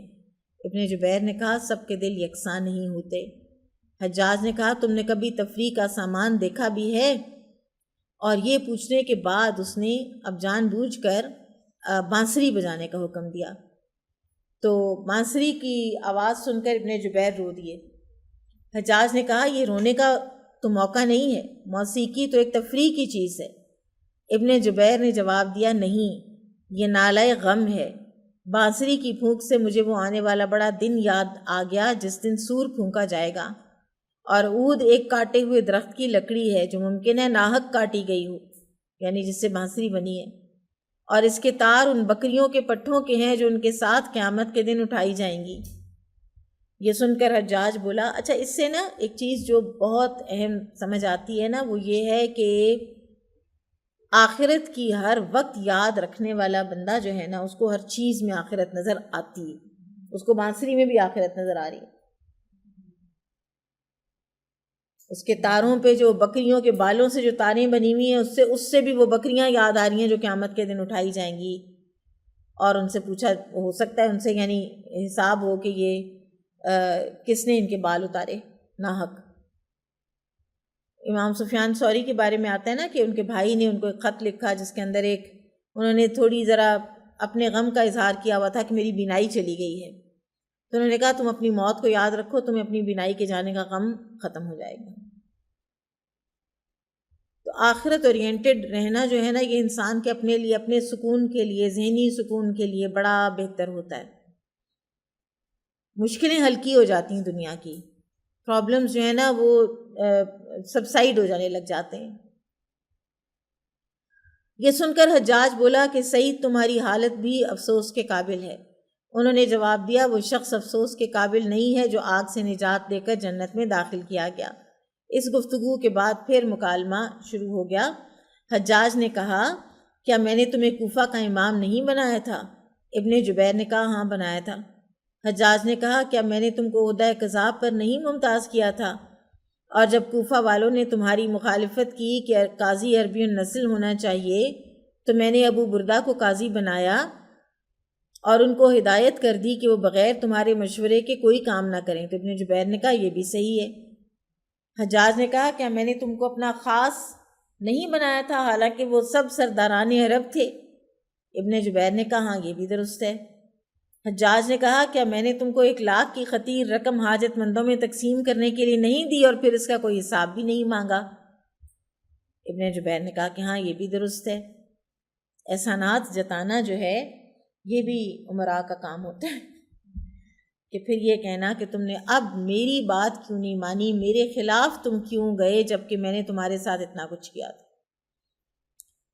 ابن جبیر نے کہا سب کے دل یکساں نہیں ہوتے۔ حجاج نے کہا تم نے کبھی تفریح کا سامان دیکھا بھی ہے؟ اور یہ پوچھنے کے بعد اس نے اب جان بوجھ کر بانسری بجانے کا حکم دیا۔ تو بانسری کی آواز سن کر ابن جبیر رو دیے۔ حجاج نے کہا یہ رونے کا تو موقع نہیں ہے، موسیقی تو ایک تفریح کی چیز ہے۔ ابن جبیر نے جواب دیا نہیں، یہ نالہ غم ہے۔ بانسری کی پھونک سے مجھے وہ آنے والا بڑا دن یاد آ گیا جس دن سور پھونکا جائے گا، اور عود ایک کاٹے ہوئے درخت کی لکڑی ہے جو ممکن ہے ناحق کاٹی گئی ہو، یعنی جس سے بانسری بنی ہے، اور اس کے تار ان بکریوں کے پٹھوں کے ہیں جو ان کے ساتھ قیامت کے دن اٹھائی جائیں گی۔ یہ سن کر حجاج بولا اچھا اس سے نا ایک چیز جو بہت اہم سمجھ آتی ہے نا وہ یہ ہے کہ آخرت کی ہر وقت یاد رکھنے والا بندہ جو ہے نا اس کو ہر چیز میں آخرت نظر آتی ہے، اس کو بانسری میں بھی آخرت نظر آ رہی ہے، اس کے تاروں پہ جو بکریوں کے بالوں سے جو تاریں بنی ہوئی ہیں اس سے بھی وہ بکریاں یاد آ رہی ہیں جو قیامت کے دن اٹھائی جائیں گی، اور ان سے پوچھا ہو سکتا ہے ان سے یعنی حساب ہو کہ یہ کس نے ان کے بال اتارے ناحق۔ امام سفیان ثوری کے بارے میں آتا ہے نا کہ ان کے بھائی نے ان کو ایک خط لکھا جس کے اندر انہوں نے تھوڑی ذرا اپنے غم کا اظہار کیا ہوا تھا کہ میری بینائی چلی گئی ہے، تو انہوں نے کہا تم اپنی موت کو یاد رکھو، تمہیں اپنی بینائی کے جانے کا غم ختم ہو جائے گا۔ تو آخرت اورینٹڈ رہنا جو ہے نا یہ انسان کے اپنے لیے، اپنے سکون کے لیے، ذہنی سکون کے لیے بڑا بہتر ہوتا ہے۔ مشکلیں ہلکی ہو جاتی ہیں، دنیا کی پرابلمز جو ہے نا وہ سبسائڈ ہو جانے لگ جاتے ہیں۔ یہ سن کر حجاج بولا کہ سعید تمہاری حالت بھی افسوس کے قابل ہے۔ انہوں نے جواب دیا وہ شخص افسوس کے قابل نہیں ہے جو آگ سے نجات دے کر جنت میں داخل کیا گیا۔ اس گفتگو کے بعد پھر مکالمہ شروع ہو گیا۔ حجاج نے کہا کیا میں نے تمہیں کوفہ کا امام نہیں بنایا تھا؟ ابن جبیر نے کہا ہاں بنایا تھا۔ حجاج نے کہا کیا میں نے تم کو عہدہ قضاب پر نہیں ممتاز کیا تھا؟ اور جب کوفہ والوں نے تمہاری مخالفت کی کہ قاضی عربی النسل ہونا چاہیے تو میں نے ابو بردہ کو قاضی بنایا اور ان کو ہدایت کر دی کہ وہ بغیر تمہارے مشورے کے کوئی کام نہ کریں۔ تو ابن جبیر نے کہا یہ بھی صحیح ہے۔ حجاج نے کہا کیا میں نے تم کو اپنا خاص نہیں بنایا تھا حالانکہ وہ سب سرداران عرب تھے؟ ابن جبیر نے کہا ہاں یہ بھی درست ہے۔ حجاج نے کہا کیا میں نے تم کو 1,00,000 کی خطیر رقم حاجت مندوں میں تقسیم کرنے کے لیے نہیں دی اور پھر اس کا کوئی حساب بھی نہیں مانگا؟ ابن جبیر نے کہا کہ ہاں یہ بھی درست ہے۔ احسانات جتانا جو ہے یہ بھی امراء کا کام ہوتا ہے کہ پھر یہ کہنا کہ تم نے اب میری بات کیوں نہیں مانی، میرے خلاف تم کیوں گئے جبکہ میں نے تمہارے ساتھ اتنا کچھ کیا تھا۔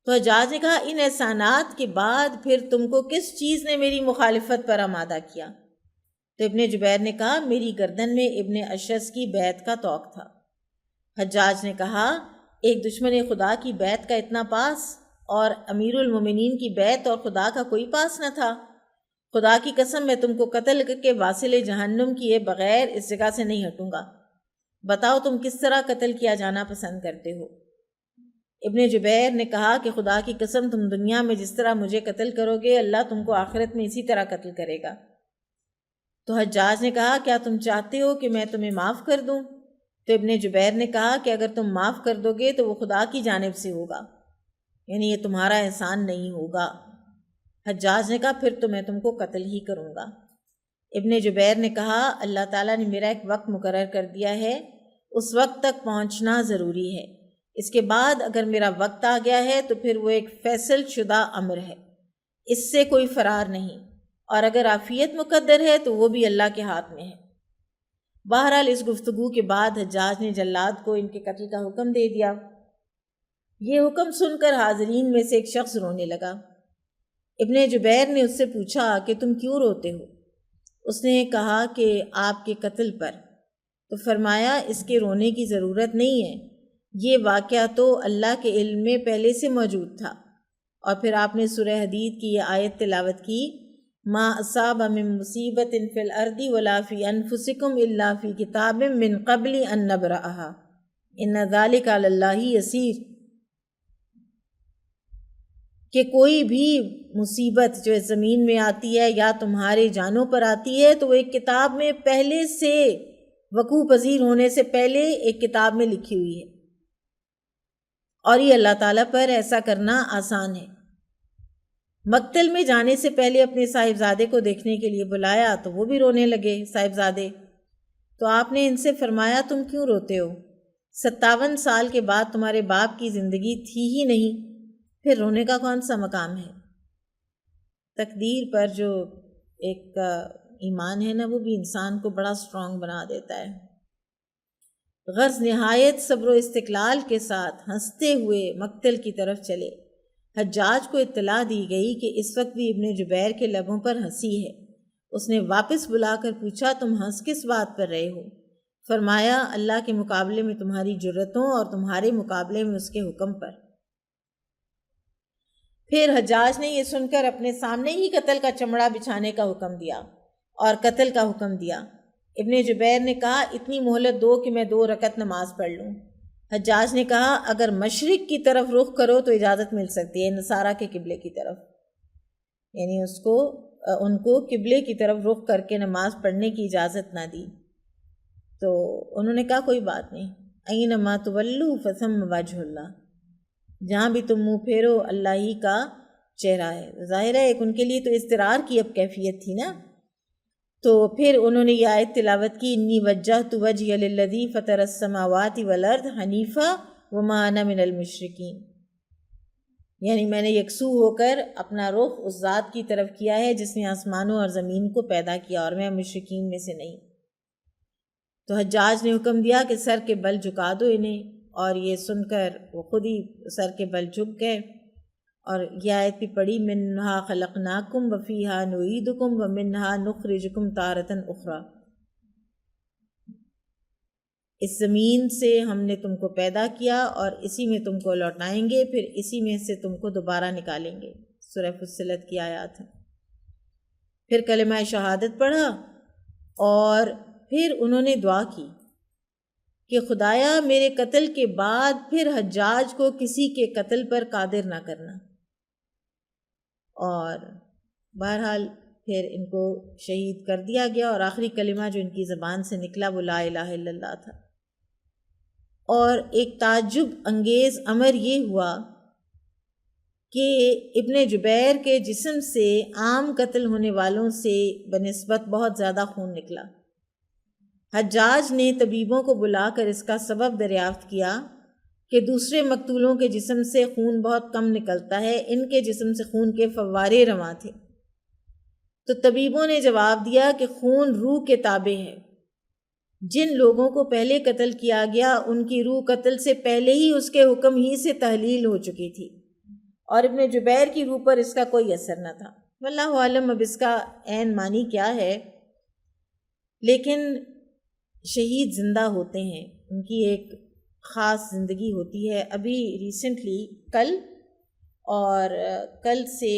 تو حجاج نے کہا ان احسانات کے بعد پھر تم کو کس چیز نے میری مخالفت پر آمادہ کیا؟ تو ابن جبیر نے کہا میری گردن میں ابن اشعث کی بیعت کا طوق تھا۔ حجاج نے کہا ایک دشمن خدا کی بیعت کا اتنا پاس اور امیر المومنین کی بیعت اور خدا کا کوئی پاس نہ تھا۔ خدا کی قسم میں تم کو قتل کر کے واصل جہنم کیے بغیر اس جگہ سے نہیں ہٹوں گا۔ بتاؤ تم کس طرح قتل کیا جانا پسند کرتے ہو؟ ابن جبیر نے کہا کہ خدا کی قسم تم دنیا میں جس طرح مجھے قتل کرو گے اللہ تم کو آخرت میں اسی طرح قتل کرے گا۔ تو حجاج نے کہا کیا تم چاہتے ہو کہ میں تمہیں معاف کر دوں؟ تو ابن جبیر نے کہا کہ اگر تم معاف کر دو گے تو وہ خدا کی جانب سے ہوگا، یعنی یہ تمہارا احسان نہیں ہوگا۔ حجاج نے کہا پھر تو میں تم کو قتل ہی کروں گا۔ ابن جبیر نے کہا اللہ تعالیٰ نے میرا ایک وقت مقرر کر دیا ہے، اس وقت تک پہنچنا ضروری ہے، اس کے بعد اگر میرا وقت آ گیا ہے تو پھر وہ ایک فیصل شدہ امر ہے، اس سے کوئی فرار نہیں، اور اگر عافیت مقدر ہے تو وہ بھی اللہ کے ہاتھ میں ہے۔ بہرحال اس گفتگو کے بعد حجاج نے جلاد کو ان کے قتل کا حکم دے دیا۔ یہ حکم سن کر حاضرین میں سے ایک شخص رونے لگا۔ ابن جبیر نے اس سے پوچھا کہ تم کیوں روتے ہو؟ اس نے کہا کہ آپ کے قتل پر۔ تو فرمایا اس کے رونے کی ضرورت نہیں ہے، یہ واقعہ تو اللہ کے علم میں پہلے سے موجود تھا۔ اور پھر آپ نے سورہ حدید کی یہ آیت تلاوت کی ما اصاب من مصیبت فی الارض ولا فی انفسکم الا فی کتاب من قبل ان نبرأها ان ذلک علی اللہ یسیر، کہ کوئی بھی مصیبت جو زمین میں آتی ہے یا تمہارے جانوں پر آتی ہے تو وہ ایک کتاب میں پہلے سے وقوع پذیر ہونے سے پہلے ایک کتاب میں لکھی ہوئی ہے، اور یہ اللہ تعالیٰ پر ایسا کرنا آسان ہے۔ مقتل میں جانے سے پہلے اپنے صاحبزادے کو دیکھنے کے لیے بلایا تو وہ بھی رونے لگے صاحبزادے۔ تو آپ نے ان سے فرمایا تم کیوں روتے ہو؟ 57 سال کے بعد تمہارے باپ کی زندگی تھی ہی نہیں، پھر رونے کا کون سا مقام ہے؟ تقدیر پر جو ایک ایمان ہے نا وہ بھی انسان کو بڑا سٹرونگ بنا دیتا ہے۔ غرض نہایت صبر و استقلال کے ساتھ ہنستے ہوئے مقتل کی طرف چلے۔ حجاج کو اطلاع دی گئی کہ اس وقت بھی ابن جبیر کے لبوں پر ہنسی ہے۔ اس نے واپس بلا کر پوچھا تم ہنس کس بات پر رہے ہو؟ فرمایا اللہ کے مقابلے میں تمہاری جرتوں اور تمہارے مقابلے میں اس کے حکم پر۔ پھر حجاج نے یہ سن کر اپنے سامنے ہی قتل کا چمڑا بچھانے کا حکم دیا اور قتل کا حکم دیا۔ ابن جبیر نے کہا اتنی مہلت دو کہ میں 2 رکعت نماز پڑھ لوں۔ حجاج نے کہا اگر مشرق کی طرف رخ کرو تو اجازت مل سکتی ہے، نصارہ کے قبلے کی طرف، یعنی ان کو قبلے کی طرف رخ کر کے نماز پڑھنے کی اجازت نہ دی۔ تو انہوں نے کہا کوئی بات نہیں، اینما تولوا فثم وجہ اللہ، جہاں بھی تم منہ پھیرو اللہ ہی کا چہرہ ہے۔ ظاہر ہے ایک ان کے لیے تو اضطرار کی اب کیفیت تھی نا۔ تو پھر انہوں نے یہ آیت تلاوت کی انی وجہت وجہی للذی فطر السماوات والارض حنیفا وما انا من المشرکین، یعنی میں نے یکسو ہو کر اپنا رخ اس ذات کی طرف کیا ہے جس نے آسمانوں اور زمین کو پیدا کیا اور میں مشرکین میں سے نہیں۔ تو حجاج نے حکم دیا کہ سر کے بل جھکا دو انہیں، اور یہ سن کر وہ خود ہی سر کے بل جھک گئے، اور یہ آیت بھی پڑھی منہا خلقناکم وفیہا نعیدکم ومنہا نخرجکم تارۃ اخری، اس زمین سے ہم نے تم کو پیدا کیا اور اسی میں تم کو لوٹائیں گے، پھر اسی میں سے تم کو دوبارہ نکالیں گے۔ سورہ فصلت کی آیات ہے۔ پھر کلمہ شہادت پڑھا اور پھر انہوں نے دعا کی کہ خدایا میرے قتل کے بعد پھر حجاج کو کسی کے قتل پر قادر نہ کرنا. اور بہرحال پھر ان کو شہید کر دیا گیا، اور آخری کلمہ جو ان کی زبان سے نکلا وہ لا الہ الا اللہ تھا. اور ایک تعجب انگیز امر یہ ہوا کہ ابن جبیر کے جسم سے عام قتل ہونے والوں سے بنسبت بہت زیادہ خون نکلا. حجاج نے طبیبوں کو بلا کر اس کا سبب دریافت کیا کہ دوسرے مقتولوں کے جسم سے خون بہت کم نکلتا ہے، ان کے جسم سے خون کے فوارے رواں تھے. تو طبیبوں نے جواب دیا کہ خون روح کے تابع ہے. جن لوگوں کو پہلے قتل کیا گیا ان کی روح قتل سے پہلے ہی اس کے حکم ہی سے تحلیل ہو چکی تھی، اور ابن جبیر کی روح پر اس کا کوئی اثر نہ تھا. واللہ عالم اب اس کا عین معنی کیا ہے، لیکن شہید زندہ ہوتے ہیں، ان کی ایک خاص زندگی ہوتی ہے. ابھی ریسنٹلی کل سے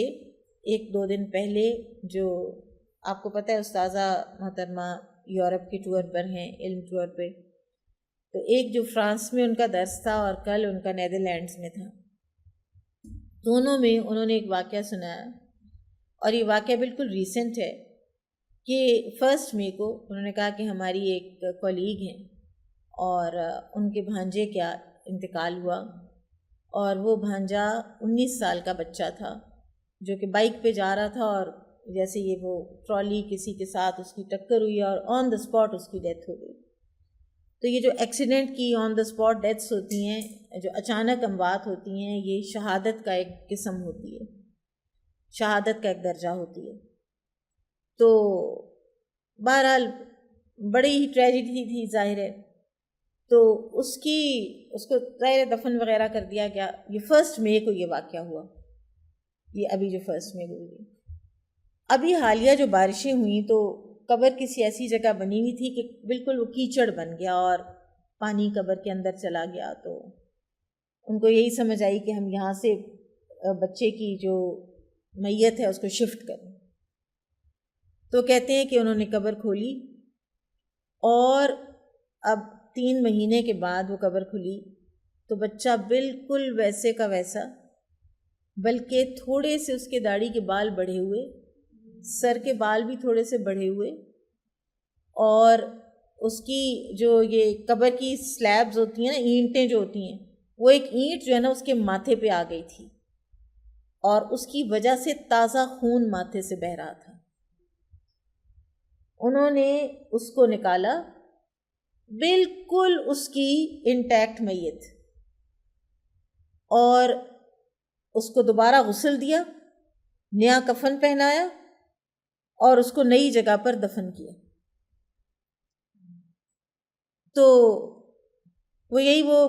1-2 دن پہلے، جو آپ کو پتہ ہے استاذہ محترمہ یورپ کی ٹور پر ہیں، علم ٹور پہ، تو ایک جو فرانس میں ان کا درس تھا اور کل ان کا نیدرلینڈز میں تھا. دونوں میں انہوں نے ایک واقعہ سنایا، اور یہ واقعہ بالکل ریسنٹ ہے کہ 1 مئی کو انہوں نے کہا کہ ہماری ایک کولیگ ہیں اور ان کے بھانجے کا انتقال ہوا، اور وہ بھانجا 19 سال کا بچہ تھا جو کہ بائک پہ جا رہا تھا، اور جیسے یہ وہ ٹرالی کسی کے ساتھ اس کی ٹکر ہوئی اور آن دا اسپاٹ اس کی ڈیتھ ہو گئی. تو یہ جو ایکسیڈنٹ کی آن دا اسپاٹ ڈیتھس ہوتی ہیں، جو اچانک اموات ہوتی ہیں، یہ شہادت کا ایک قسم ہوتی ہے، شہادت کا ایک درجہ ہوتی ہے. تو بہرحال بڑی ہی ٹریجڈی تھی ظاہر ہے. تو اس کو ظاہر دفن وغیرہ کر دیا گیا. یہ 1 مئی کو یہ واقعہ ہوا، یہ ابھی جو 1 مئی ہوئی. ابھی حالیہ جو بارشیں ہوئیں تو قبر کسی ایسی جگہ بنی ہوئی تھی کہ بالکل وہ کیچڑ بن گیا اور پانی قبر کے اندر چلا گیا. تو ان کو یہی سمجھ آئی کہ ہم یہاں سے بچے کی جو میت ہے اس کو شفٹ کریں. تو کہتے ہیں کہ انہوں نے قبر کھولی، اور اب 3 مہینے کے بعد وہ قبر کھلی تو بچہ بالکل ویسے کا ویسا، بلکہ تھوڑے سے اس کے داڑھی کے بال بڑھے ہوئے، سر کے بال بھی تھوڑے سے بڑھے ہوئے، اور اس کی جو یہ قبر کی سلیبز ہوتی ہیں نا، اینٹیں جو ہوتی ہیں، وہ ایک اینٹ جو ہے نا اس کے ماتھے پہ آ گئی تھی، اور اس کی وجہ سے تازہ خون ماتھے سے بہہ رہا تھا. انہوں نے اس کو نکالا، بالکل اس کی انٹیکٹ میت، اور اس کو دوبارہ غسل دیا، نیا کفن پہنایا، اور اس کو نئی جگہ پر دفن کیا. تو وہ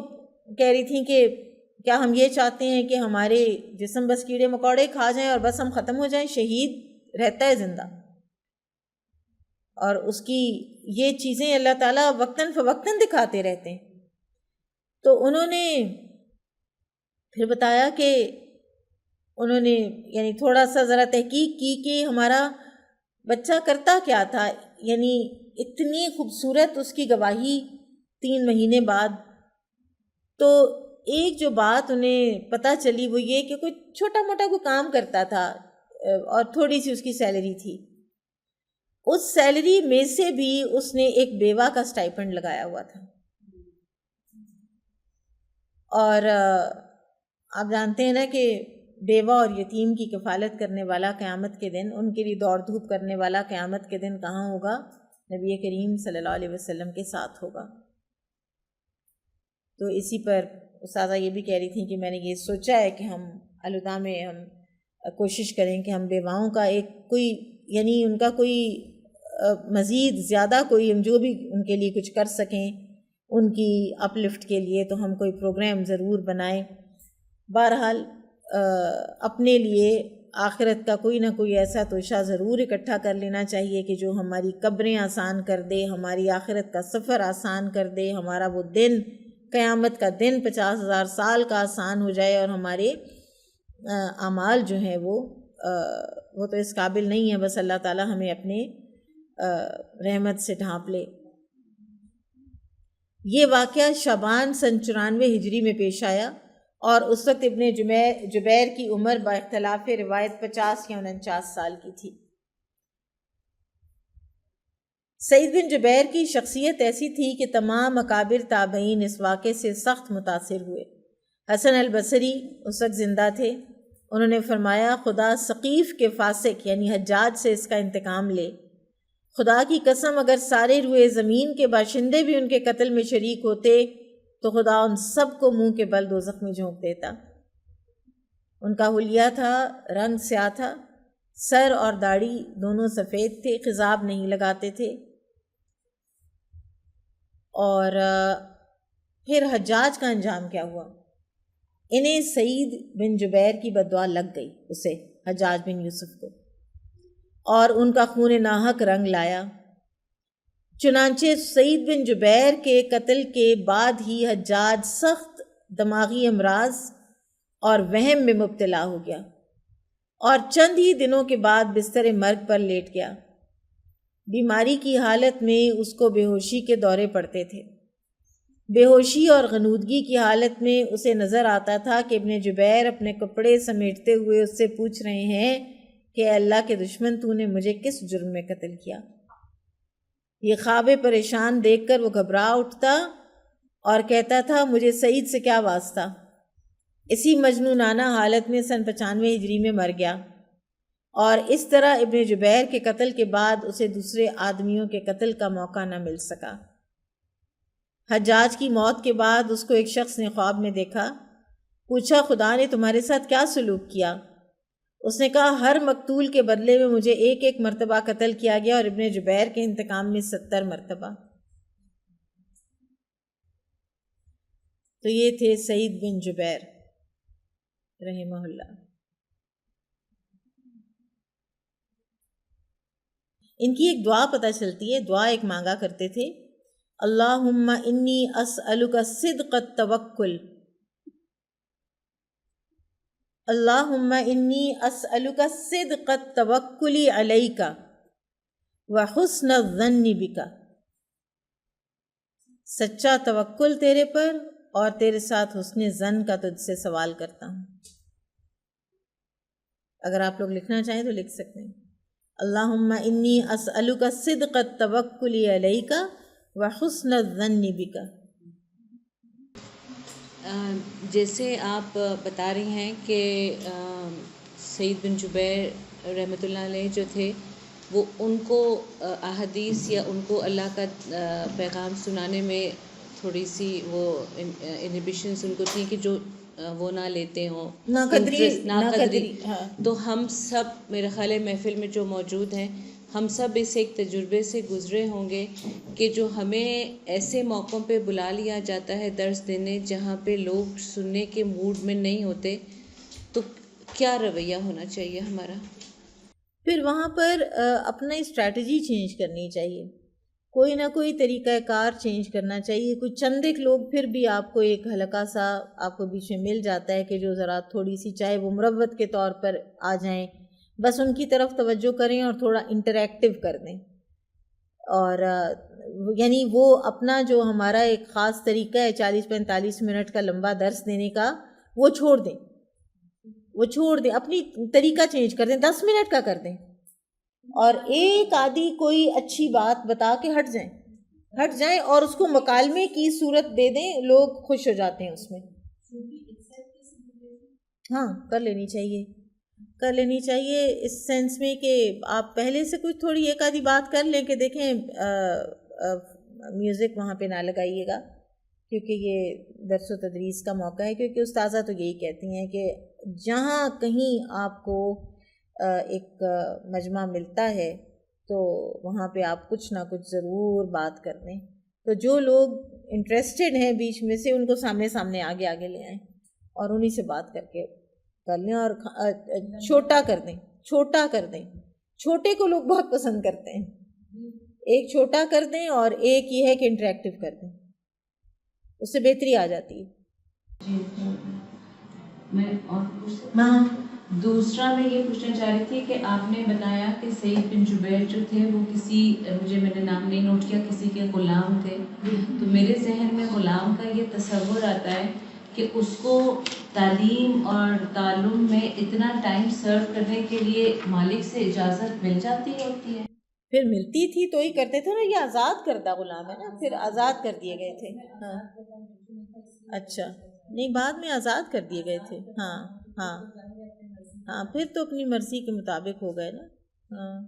کہہ رہی تھیں کہ کیا ہم یہ چاہتے ہیں کہ ہمارے جسم بس کیڑے مکوڑے کھا جائیں اور بس ہم ختم ہو جائیں؟ شہید رہتا ہے زندہ، اور اس کی یہ چیزیں اللہ تعالیٰ وقتاً فوقتاً دکھاتے رہتے ہیں. تو انہوں نے پھر بتایا کہ انہوں نے یعنی تھوڑا سا ذرا تحقیق کی کہ ہمارا بچہ کرتا کیا تھا، یعنی اتنی خوبصورت اس کی گواہی 3 مہینے بعد. تو ایک جو بات انہیں پتہ چلی وہ یہ کہ کوئی چھوٹا موٹا کوئی کام کرتا تھا اور تھوڑی سی اس کی سیلری تھی. اس سیلری میں سے بھی اس نے ایک بیوہ کا سٹائپنڈ لگایا ہوا تھا. اور آپ جانتے ہیں نا کہ بیوہ اور یتیم کی کفالت کرنے والا قیامت کے دن، ان کے لیے دوڑ دھوپ کرنے والا قیامت کے دن کہاں ہوگا؟ نبی کریم صلی اللہ علیہ وسلم کے ساتھ ہوگا. تو اسی پر استاذہ یہ بھی کہہ رہی تھیں کہ میں نے یہ سوچا ہے کہ ہم الوداع میں ہم کوشش کریں کہ ہم بیواؤں کا ایک کوئی یعنی ان کا کوئی مزید زیادہ کوئی ہم جو بھی ان کے لیے کچھ کر سکیں ان کی اپ لفٹ کے لیے، تو ہم کوئی پروگرام ضرور بنائیں. بہرحال اپنے لیے آخرت کا کوئی نہ کوئی ایسا توشہ ضرور اکٹھا کر لینا چاہیے کہ جو ہماری قبریں آسان کر دے، ہماری آخرت کا سفر آسان کر دے، ہمارا وہ دن قیامت کا دن 50,000 سال کا آسان ہو جائے، اور ہمارے اعمال جو ہیں وہ تو اس قابل نہیں ہیں. بس اللہ تعالی ہمیں اپنے رحمت سے ڈھانپ لے۔ یہ واقعہ شعبان سن 94 ہجری میں پیش آیا اور اس وقت ابن جبیر کی عمر با اختلاف روایت 50 یا 49 سال کی تھی۔ سعید بن جبیر کی شخصیت ایسی تھی کہ تمام اکابر تابعین اس واقعے سے سخت متاثر ہوئے۔ حسن البصری اس وقت زندہ تھے، انہوں نے فرمایا خدا ثقیف کے فاسق یعنی حجاج سے اس کا انتقام لے، خدا کی قسم اگر سارے روئے زمین کے باشندے بھی ان کے قتل میں شریک ہوتے تو خدا ان سب کو منہ کے بل دوزخ میں جھونک دیتا۔ ان کا حلیہ تھا، رنگ سیاہ تھا، سر اور داڑھی دونوں سفید تھے، خضاب نہیں لگاتے تھے۔ اور پھر حجاج کا انجام کیا ہوا؟ انہیں سعید بن جبیر کی بددعا لگ گئی، اسے حجاج بن یوسف کو، اور ان کا خون ناحق رنگ لایا۔ چنانچہ سعید بن جبیر کے قتل کے بعد ہی حجاج سخت دماغی امراض اور وہم میں مبتلا ہو گیا اور چند ہی دنوں کے بعد بستر مرگ پر لیٹ گیا۔ بیماری کی حالت میں اس کو بے ہوشی کے دورے پڑتے تھے۔ بے ہوشی اور غنودگی کی حالت میں اسے نظر آتا تھا کہ ابن جبیر اپنے کپڑے سمیٹتے ہوئے اس سے پوچھ رہے ہیں کہ اللہ کے دشمن تو نے مجھے کس جرم میں قتل کیا؟ یہ خواب پریشان دیکھ کر وہ گھبرا اٹھتا اور کہتا تھا مجھے سعید سے کیا واسطہ؟ اسی مجنونانہ حالت میں سن 95 ہجری میں مر گیا، اور اس طرح ابن جبیر کے قتل کے بعد اسے دوسرے آدمیوں کے قتل کا موقع نہ مل سکا۔ حجاج کی موت کے بعد اس کو ایک شخص نے خواب میں دیکھا، پوچھا خدا نے تمہارے ساتھ کیا سلوک کیا؟ اس نے کہا ہر مقتول کے بدلے میں مجھے 1 مرتبہ قتل کیا گیا اور ابن جبیر کے انتقام میں 70 مرتبہ۔ تو یہ تھے سعید بن جبیر رحمہ اللہ۔ ان کی ایک دعا پتہ چلتی ہے، دعا ایک مانگا کرتے تھے، اللہم انی اسألک صدق التوکل، اللہم انی اسألک صدق التوکل علیک وحسن الظن بک، سچا توکل تیرے پر اور تیرے ساتھ حسن ظن کا تجھ سے سوال کرتا ہوں۔ اگر آپ لوگ لکھنا چاہیں تو لکھ سکتے ہیں، اللہم انی اسألک صدق التوکل علیک وحسن الظن بک۔
جیسے آپ بتا رہی ہیں کہ سعید بن جبیر رحمۃ اللہ علیہ جو تھے وہ ان کو احادیث یا ان کو اللہ کا پیغام سنانے میں تھوڑی سی وہ انہیبیشنز ان کو تھیں کہ جو وہ نہ لیتے ہوں، ناقدری۔ تو ہم سب میرے خیال ہے محفل میں جو موجود ہیں ہم سب اس ایک تجربے سے گزرے ہوں گے کہ جو ہمیں ایسے موقعوں پہ بلا لیا جاتا ہے درس دینے جہاں پہ لوگ سننے کے موڈ میں نہیں ہوتے، تو کیا رویہ ہونا چاہیے ہمارا؟
پھر وہاں پر اپنا اسٹریٹجی چینج کرنی چاہیے، کوئی نہ کوئی طریقہ کار چینج کرنا چاہیے۔ کوئی چند ایک لوگ پھر بھی آپ کو ایک ہلکا سا آپ کو بیچ میں مل جاتا ہے کہ جو ذرا تھوڑی سی چاہے وہ مروت کے طور پر آ جائیں، بس ان کی طرف توجہ کریں اور تھوڑا انٹریکٹیو کر دیں، اور یعنی وہ اپنا جو ہمارا ایک خاص طریقہ ہے 40-45 منٹ کا لمبا درس دینے کا وہ چھوڑ دیں، اپنی طریقہ چینج کر دیں، 10 منٹ کا کر دیں، اور ایک آدھی کوئی اچھی بات بتا کے ہٹ جائیں اور اس کو مکالمے کی صورت دے دیں، لوگ خوش ہو جاتے ہیں اس میں۔ ہاں کر لینی چاہیے اس سینس میں کہ آپ پہلے سے کچھ تھوڑی ایک آدھی بات کر لیں کہ دیکھیں میوزک وہاں پہ نہ لگائیے گا، کیونکہ یہ درس و تدریس کا موقع ہے، کیونکہ استاذہ تو یہی کہتی ہیں کہ جہاں کہیں آپ کو ایک مجمع ملتا ہے تو وہاں پہ آپ کچھ نہ کچھ ضرور بات کر دیں، تو جو لوگ انٹرسٹڈ ہیں بیچ میں سے ان کو سامنے آگے لے آئیں اور انہی سے بات کر لیں، اور چھوٹا کر دیں، چھوٹے کو لوگ بہت پسند کرتے ہیں، ایک چھوٹا کر دیں اور ایک یہ ہے کہ انٹریکٹیو کر دیں، اس سے بہتری آ جاتی ہے۔
میں اور
دوسرا میں یہ پوچھنا چاہ رہی تھی کہ آپ نے بتایا کہ سعید بن جبیر جو تھے وہ کسی، میں نے نام نہیں نوٹ کیا، کسی کے غلام تھے. تو میرے ذہن میں غلام کا یہ تصور آتا ہے کہ اس کو تعلیم اور تعلم میں اتنا ٹائم سرو کرنے کے لیے مالک سے اجازت مل جاتی ہوتی ہے.
پھر ملتی تھی تو ہی کرتے تھے نا. یہ آزاد کردہ غلام ہے نا، پھر آزاد کر دیے گئے تھے. ہاں اچھا، نہیں بعد میں آزاد کر دیے گئے تھے. ہاں ہاں ہاں، پھر تو اپنی مرضی کے مطابق ہو گئے نا. ہاں،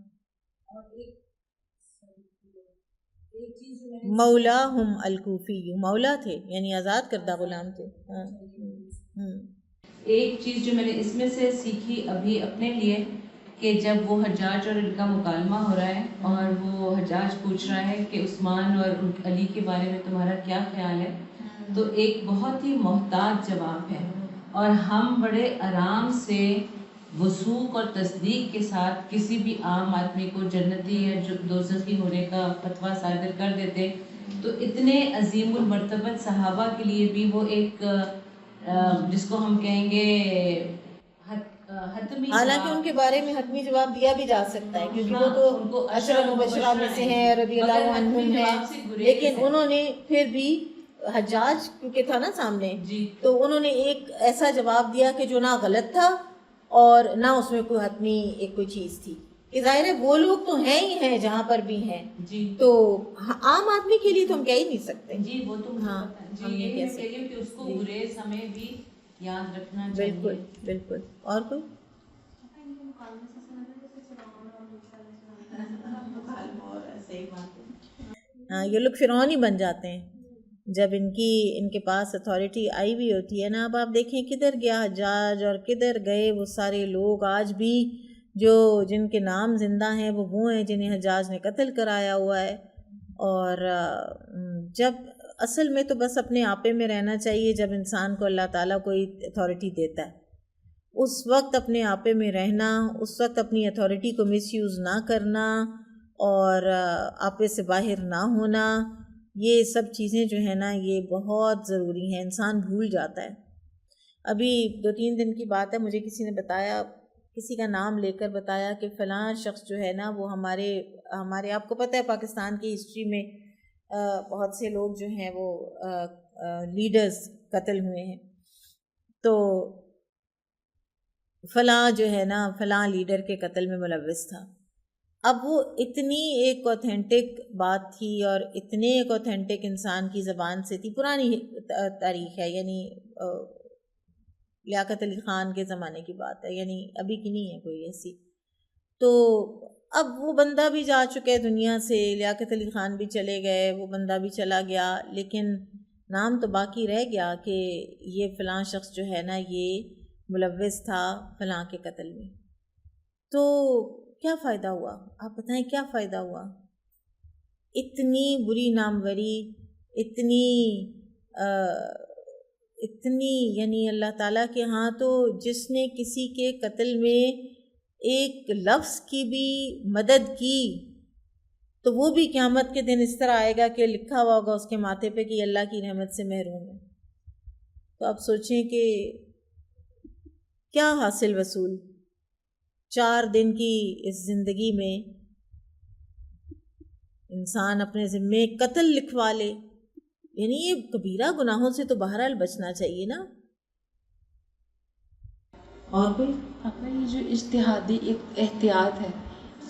مولا ہم الکوفی، مولا تھے یعنی آزاد کردہ غلام تھے. ہاں.
ایک چیز جو میں نے اس میں سے سیکھی ابھی اپنے لیے کہ جب وہ حجاج اور ان کا مکالمہ ہو رہا ہے اور وہ حجاج پوچھ رہا ہے کہ عثمان اور علی کے بارے میں تمہارا کیا خیال ہے، تو ایک بہت ہی محتاط جواب ہے اور ہم بڑے آرام سے وثوق اور تصدیق کے ساتھ کسی بھی عام آدمی کو جنتی یا دوزخی ہونے کا فتویٰ صادر کر دیتے. تو اتنے عظیم المرتبت صحابہ کے لیے بھی وہ ایک جس کو ہم کہیں گے حتمی،
حالانکہ ان کے بارے میں حتمی جواب دیا بھی جا سکتا ہے کیونکہ وہ تو عشرہ مبشرہ میں سے ہیں، رضی اللہ عنہم ہیں، لیکن انہوں نے پھر بھی حجاج کیونکہ تھا نا سامنے، تو انہوں نے ایک ایسا جواب دیا کہ جو نہ غلط تھا اور نہ اس میں کوئی حتمی ایک کوئی چیز تھی. کہ ظاہر ہے وہ لوگ تو ہیں ہی ہیں جہاں پر بھی ہیں، تو عام آدمی کے لیے تو ہم کہہ ہی نہیں سکتے.
جی وہ تو
ہاں ہم نہیں کہہ سکتے
کہ اس کو گریز ہمیں بھی یاد رکھنا چاہیے.
بالکل بالکل. اور کوئی؟ ہاں، یہ لوگ فرعون ہی بن جاتے ہیں جب ان کے پاس اتھارٹی آئی ہوئی ہوتی ہے نا. اب آپ دیکھیں کدھر گیا حجاج اور کدھر گئے وہ سارے لوگ. آج بھی جن کے نام زندہ ہیں وہ ہیں جنہیں حجاج نے قتل کرایا ہوا ہے. اور جب اصل میں تو بس اپنے آپے میں رہنا چاہیے. جب انسان کو اللہ تعالیٰ کوئی اتھارٹی دیتا ہے اس وقت اپنے آپے میں رہنا، اس وقت اپنی اتھارٹی کو مس یوز نہ کرنا اور آپے سے باہر نہ ہونا، یہ سب چیزیں جو ہیں نا یہ بہت ضروری ہیں. انسان بھول جاتا ہے. ابھی 2-3 دن کی بات ہے، مجھے کسی نے بتایا، کسی کا نام لے کر بتایا کہ فلاں شخص جو ہے نا وہ ہمارے آپ کو پتہ ہے پاکستان کی ہسٹری میں بہت سے لوگ جو ہیں وہ لیڈرز قتل ہوئے ہیں. تو فلاں جو ہے نا فلاں لیڈر کے قتل میں ملوث تھا. اب وہ اتنی ایک اوتھینٹک بات تھی اور اتنے ایک اوتھینٹک انسان کی زبان سے تھی. پرانی تاریخ ہے، یعنی لیاقت علی خان کے زمانے کی بات ہے، یعنی ابھی کی نہیں ہے کوئی ایسی. تو اب وہ بندہ بھی جا چکے دنیا سے، لیاقت علی خان بھی چلے گئے، وہ بندہ بھی چلا گیا، لیکن نام تو باقی رہ گیا کہ یہ فلاں شخص جو ہے نا یہ ملوث تھا فلاں کے قتل میں. تو کیا فائدہ ہوا؟ آپ بتائیں کیا فائدہ ہوا؟ اتنی بری ناموری، اتنی یعنی اللہ تعالیٰ کے ہاں تو جس نے کسی کے قتل میں ایک لفظ کی بھی مدد کی تو وہ بھی قیامت کے دن اس طرح آئے گا کہ لکھا ہوا ہوگا اس کے ماتھے پہ کہ اللہ کی رحمت سے محروم ہے. تو آپ سوچیں کہ کیا حاصل وصول 4 دن کی اس زندگی میں انسان اپنے ذمے قتل لکھوا لے. یعنی یہ کبیرہ گناہوں سے تو بہرحال بچنا چاہیے نا. اور کوئی
اپنا یہ جو اجتہادی احتیاط ہے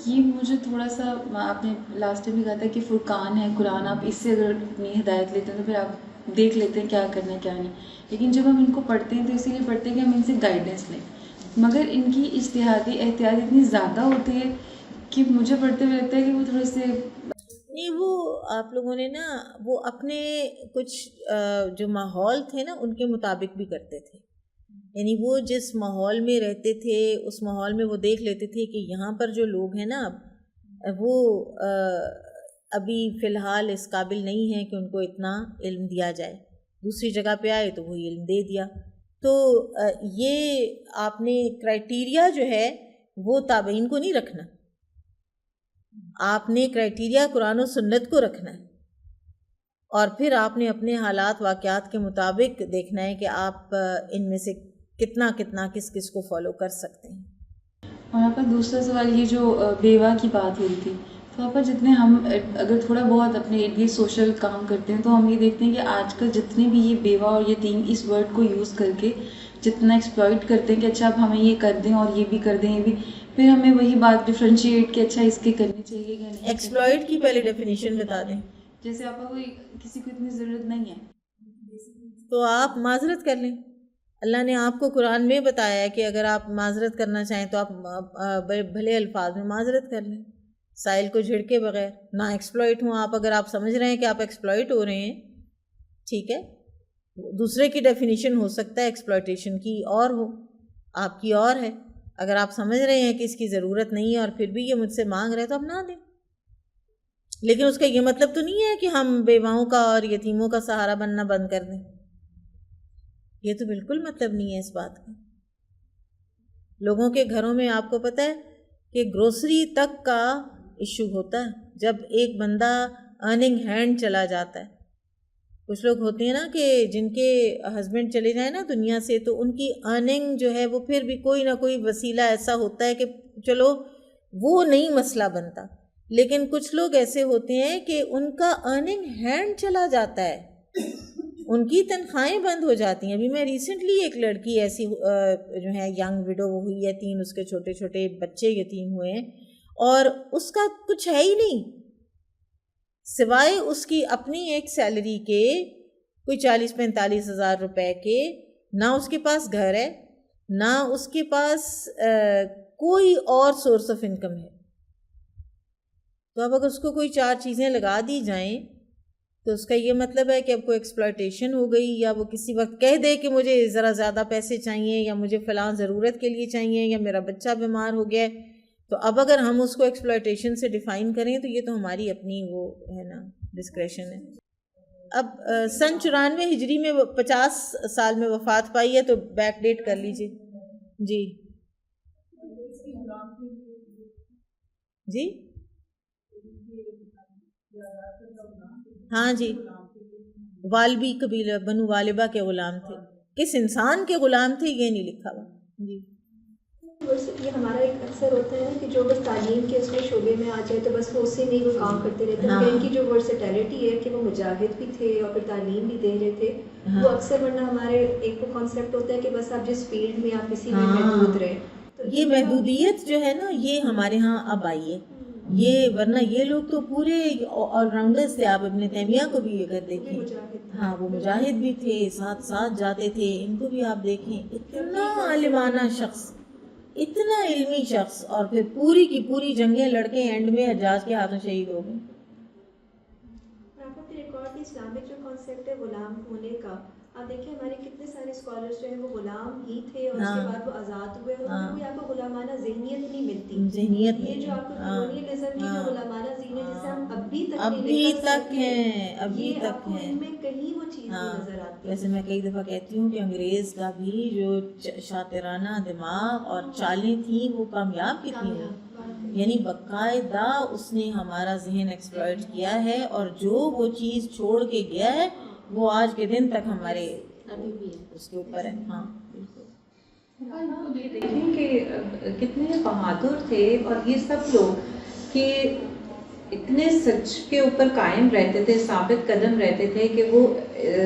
یہ مجھے تھوڑا سا، آپ نے لاسٹ ٹائم بھی کہا تھا کہ فرقان ہے قرآن، آپ اس سے اگر اپنی ہدایت لیتے ہیں تو پھر آپ دیکھ لیتے ہیں کیا کرنا ہے کیا نہیں. لیکن جب ہم ان کو پڑھتے ہیں تو اسی لیے پڑھتے ہیں کہ ہم ان سے گائیڈنس لیں، مگر ان کی اجتہادی احتیاط اتنی زیادہ ہوتی ہے کہ مجھے پڑھتے ہوئے لگتا ہے کہ وہ تھوڑے سے
نہیں، وہ آپ لوگوں نے نا وہ اپنے کچھ جو ماحول تھے نا ان کے مطابق بھی کرتے تھے. یعنی وہ جس ماحول میں رہتے تھے اس ماحول میں وہ دیکھ لیتے تھے کہ یہاں پر جو لوگ ہیں نا وہ ابھی فی الحال اس قابل نہیں ہیں کہ ان کو اتنا علم دیا جائے. دوسری جگہ پہ آئے تو وہی علم دے دیا. تو یہ آپ نے کرائٹیریا جو ہے وہ تابعین کو نہیں رکھنا، آپ نے کرائٹیریا قرآن و سنت کو رکھنا ہے اور پھر آپ نے اپنے حالات واقعات کے مطابق دیکھنا ہے کہ آپ ان میں سے کتنا کتنا کس کس کو فالو کر سکتے ہیں.
اور آپ کا دوسرا سوال یہ جو بیوہ کی بات ہوئی تھی، تو آپ کا جتنے ہم اگر تھوڑا بہت اپنے ارد گرد سوشل کام کرتے ہیں تو ہم یہ دیکھتے ہیں کہ آج کل جتنے بھی یہ بیوہ اور یتیم اس ورڈ کو یوز کر کے جتنا ایکسپلائٹ کرتے ہیں کہ اچھا اب ہمیں یہ کر دیں اور یہ بھی کر دیں یہ بھی، پھر ہمیں وہی بات ڈفرینشیٹ کہ اچھا اس کے کرنی چاہیے کہ نہیں.
ایکسپلائٹ کی پہلے ڈیفینیشن بتا دیں.
جیسے آپ کا کوئی کسی کو اتنی ضرورت نہیں ہے
تو آپ معذرت کر لیں. اللہ نے آپ کو قرآن میں بتایا ہے کہ اگر آپ معذرت کرنا چاہیں تو آپ بھلے الفاظ میں معذرت کر لیں، سائل کو جھڑکے بغیر. نہ ایکسپلائٹ ہوں آپ، اگر آپ سمجھ رہے ہیں کہ آپ ایکسپلائٹ ہو رہے ہیں، ٹھیک ہے. دوسرے کی ڈیفینیشن ہو سکتا ہے ایکسپلائٹیشن کی اور ہو، آپ کی اور ہے. اگر آپ سمجھ رہے ہیں کہ اس کی ضرورت نہیں ہے اور پھر بھی یہ مجھ سے مانگ رہے تو آپ نہ دیں. لیکن اس کا یہ مطلب تو نہیں ہے کہ ہم بیواؤں کا اور یتیموں کا سہارا بننا بند کر دیں. یہ تو بالکل مطلب نہیں ہے اس بات کا. لوگوں کے گھروں میں آپ کو پتہ ہے کہ گروسری تک کا ایشو ہوتا ہے جب ایک بندہ ارننگ ہینڈ چلا جاتا ہے. کچھ لوگ ہوتے ہیں نا کہ جن کے ہسبینڈ چلے جائیں نا دنیا سے تو ان کی ارننگ جو ہے وہ پھر بھی کوئی نہ کوئی وسیلہ ایسا ہوتا ہے کہ چلو وہ نہیں مسئلہ بنتا. لیکن کچھ لوگ ایسے ہوتے ہیں کہ ان کا ارننگ ہینڈ چلا جاتا ہے، ان کی تنخواہیں بند ہو جاتی ہیں. ابھی میں ریسنٹلی ایک لڑکی ایسی جو ہے ینگ وڈو ہوئی ہے، 3 اس کے چھوٹے چھوٹے بچے یتیم ہوئے ہیں اور اس کا کچھ ہے ہی نہیں سوائے اس کی اپنی ایک سیلری کے کوئی 40-45 ہزار روپے کے. نہ اس کے پاس گھر ہے، نہ اس کے پاس کوئی اور سورس آف انکم ہے. تو اب اگر اس کو کوئی 4 چیزیں لگا دی جائیں تو اس کا یہ مطلب ہے کہ اب کوئی ایکسپلائٹیشن ہو گئی، یا وہ کسی وقت کہہ دے کہ مجھے ذرا زیادہ پیسے چاہیے یا مجھے فلاں ضرورت کے لیے چاہیے یا میرا بچہ بیمار ہو گیا ہے. تو اب اگر ہم اس کو ایکسپلائٹیشن سے ڈیفائن کریں تو یہ تو ہماری اپنی وہ ہے نا ڈسکریشن ہے. اب سن 94 ہجری میں 50 سال میں وفات پائی ہے تو بیک ڈیٹ کر لیجئے. جی جی ہاں جی، والبی قبیلہ بنو والبہ کے غلام تھے. کس انسان کے غلام تھے یہ نہیں لکھا ہوا. جی
یہ ہمارا ایک اکثر ہوتا ہے کہ جو بس تعلیم کے اس میں شعبے میں آ جائے تو بس وہ اسی میں وہ کام کرتے رہتے ہیں. ان کی جو ورسٹیلٹی ہے کہ وہ مجاہد بھی تھے اور پھر تعلیم بھی دے رہے تھے وہ اکثر، ورنہ ہمارے ایک وہ کانسیپٹ ہوتا ہے کہ بس آپ جس فیلڈ میں آپ اسی میں محدود رہے.
یہ محدودیت جو ہے نا یہ ہمارے ہاں اب آئی ہے. یہ ورنہ یہ لوگ تو پورے آل راؤنڈرز تھے. آپ ابن تیمیہ کو بھی اگر دیکھیں، ہاں وہ مجاہد بھی تھے، ساتھ ساتھ جاتے تھے. ان کو بھی آپ دیکھیں، اتنا عالمانہ شخص، اتنا علمی شخص، اور پھر پوری کی پوری جنگیں لڑکے اینڈ میں حجاج کے ہاتھوں شہید ہو گئے.
آپ کو پھر ایک اور بھی اسلامک جو کانسیپٹ ہے غلام ہونے کا، آپ دیکھیں ہمارے کتنے سارے اسکالرس جو ہیں وہ غلام ہی تھے اور اس کے بعد وہ آزاد ہوئے اور انہیں کوئی آپ کو غلامانہ ذہنیت نہیں ملتی. یہ جو آپ کو کلونیلزم کی جو غلامانہ ذہنیت جسے ہم ابھی تک ہیں ان میں کہیں وہ چیز نہیں نظر آتی.
ویسے میں کئی دفعہ کہتی ہوں کہ انگریز کا بھی جو شاطرانہ دماغ اور چالیں تھیں وہ کامیاب کتنی ہوئی. یعنی باقاعدہ اس نے ہمارا ذہن ایکسپلائٹ کیا ہے اور جو وہ چیز چھوڑ کے گیا ہے وہ آج کے دن تک ہمارے اس کے اوپر ہے. ہاں بالکل.
یہ دیکھیں کہ کتنے بہادر تھے اور یہ سب لوگ کہ اتنے سچ کے اوپر قائم رہتے تھے، ثابت قدم رہتے تھے کہ وہ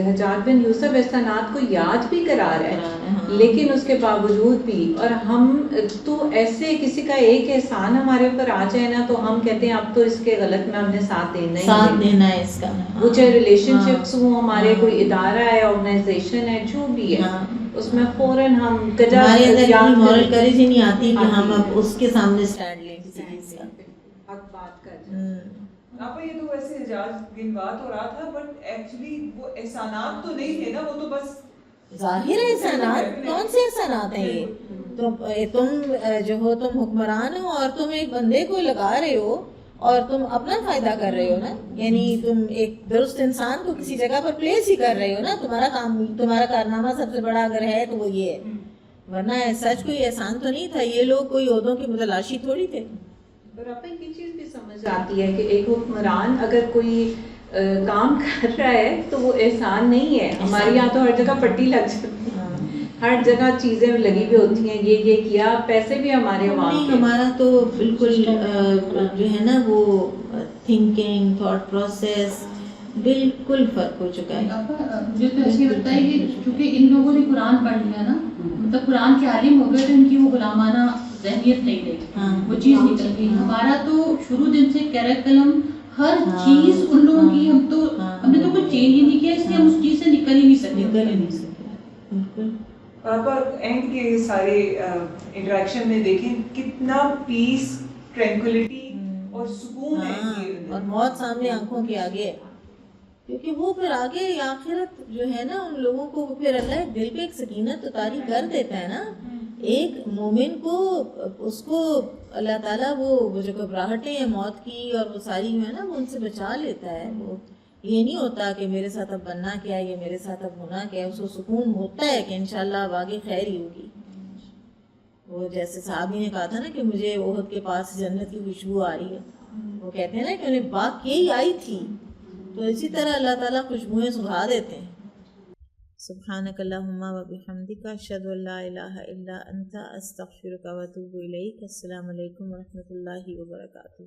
حجاج بن یوسف احسانات کو یاد بھی کرا رہے ہیں، لیکن اس کے باوجود بھی، اور ہم تو ایسے کسی کا ایک احسان ہمارے اوپر آ جائے نا تو ہم کہتے ہیں اب تو اس کے غلط میں ہم نے ساتھ دینا ہے اس کا. وہ چاہے ریلیشن شپس ہوں، ہمارے کوئی ادارہ ہے، آرگنائزیشن ہے، جو بھی ہے، اس میں فوراً ہم
مورل کریج ہی نہیں آتی کہ ہم اب اس کے سامنے سٹینڈ لیں کسی چیز کا.
حق بات کر
آپ یہ تو ویسے حجاج بن بات ہو رہا تھا، بٹ ایکچولی وہ احسانات تو نہیں تھے نا، وہ تو بس
ظاہر ہے. احسانات کون سے احسانات ہیں یہ؟ تم جو ہو تم حکمران ہو اور تم ایک بندے کو لگا رہے ہو اور تم اپنا فائدہ کر رہے ہو نا. یعنی تم ایک درست انسان کو کسی جگہ پر پلیس ہی کر رہے ہو نا. تمہارا کام، تمہارا کارنامہ سب سے بڑا اگر ہے تو وہ یہ ہے، ورنہ سچ کوئی احسان تو نہیں تھا. یہ لوگ کوئی عہدوں کی متلاشی تھوڑی تھے.
اور آپ کو یہ چیز بھی سمجھ آتی ہے کہ ایک حکمران اگر کوئی کام کر رہا ہے تو وہ احسان نہیں ہے. ہمارے یہاں تو ہر جگہ پٹی لگ جاتی ہے، ہر جگہ چیزیں لگی ہوئی ہوتی ہیں، یہ کیا، پیسے بھی ہمارے وہاں
نہیں،
کے
ہمارا تو بالکل جو ہے نا وہ تھنکنگ، تھاٹ پروسیس بالکل فرق ہو چکا ہے.
مجھے تو ایسے لگتا ہے کہ چونکہ ان لوگوں نے قرآن پڑھ لیا نا، مطلب قرآن کے عالم ہو گئے تو ان کی وہ غلامانہ ذہنیت نہیں رہی، وہ چیز نکل گئی. ہمارا تو شروع دن سے کیریکلم ہر چیز ان لوگوں کی، ہم نے تو کچھ چینج ہی نہیں کیا، اس لیے ہم اس چیز سے نکل ہی نہیں سکتے.
بالکل.
پاپا اینڈ کے سارے انٹریکشن میں دیکھیں کتنا پیس، ٹرینکولیٹی اور سکون ہے ان کے،
اور موت سامنے آنکھوں کے آگے ہے، کیونکہ وہ پھر آگے آخرت جو ہے نا ان لوگوں کو پھر اللہ دل پہ ایک سکینت اتاری کر دیتا ہے نا. ایک مومن کو اس کو اللہ تعالیٰ وہ جو گھبراہٹیں ہیں موت کی اور وہ ساری جو ہے نا وہ ان سے بچا لیتا ہے. وہ یہ نہیں ہوتا کہ میرے ساتھ اب بننا کیا ہے، یہ میرے ساتھ اب ہونا کیا ہے. اس کو سکون ہوتا ہے کہ انشاءاللہ اب آگے خیر ہی ہوگی. وہ جیسے صحابی نے کہا تھا نا کہ مجھے احد کے پاس جنت کی خوشبو آ رہی ہے، وہ کہتے ہیں نا کہ انہیں واقعی آئی تھی. تو اسی طرح اللہ تعالیٰ خوشبوئیں سکھا دیتے ہیں. سبحانک اللہم و بحمدک، اشہد ان لا الہ الا انت، استغفرک و اتوب الیک. السلام علیکم و رحمۃ اللہ وبرکاتہ.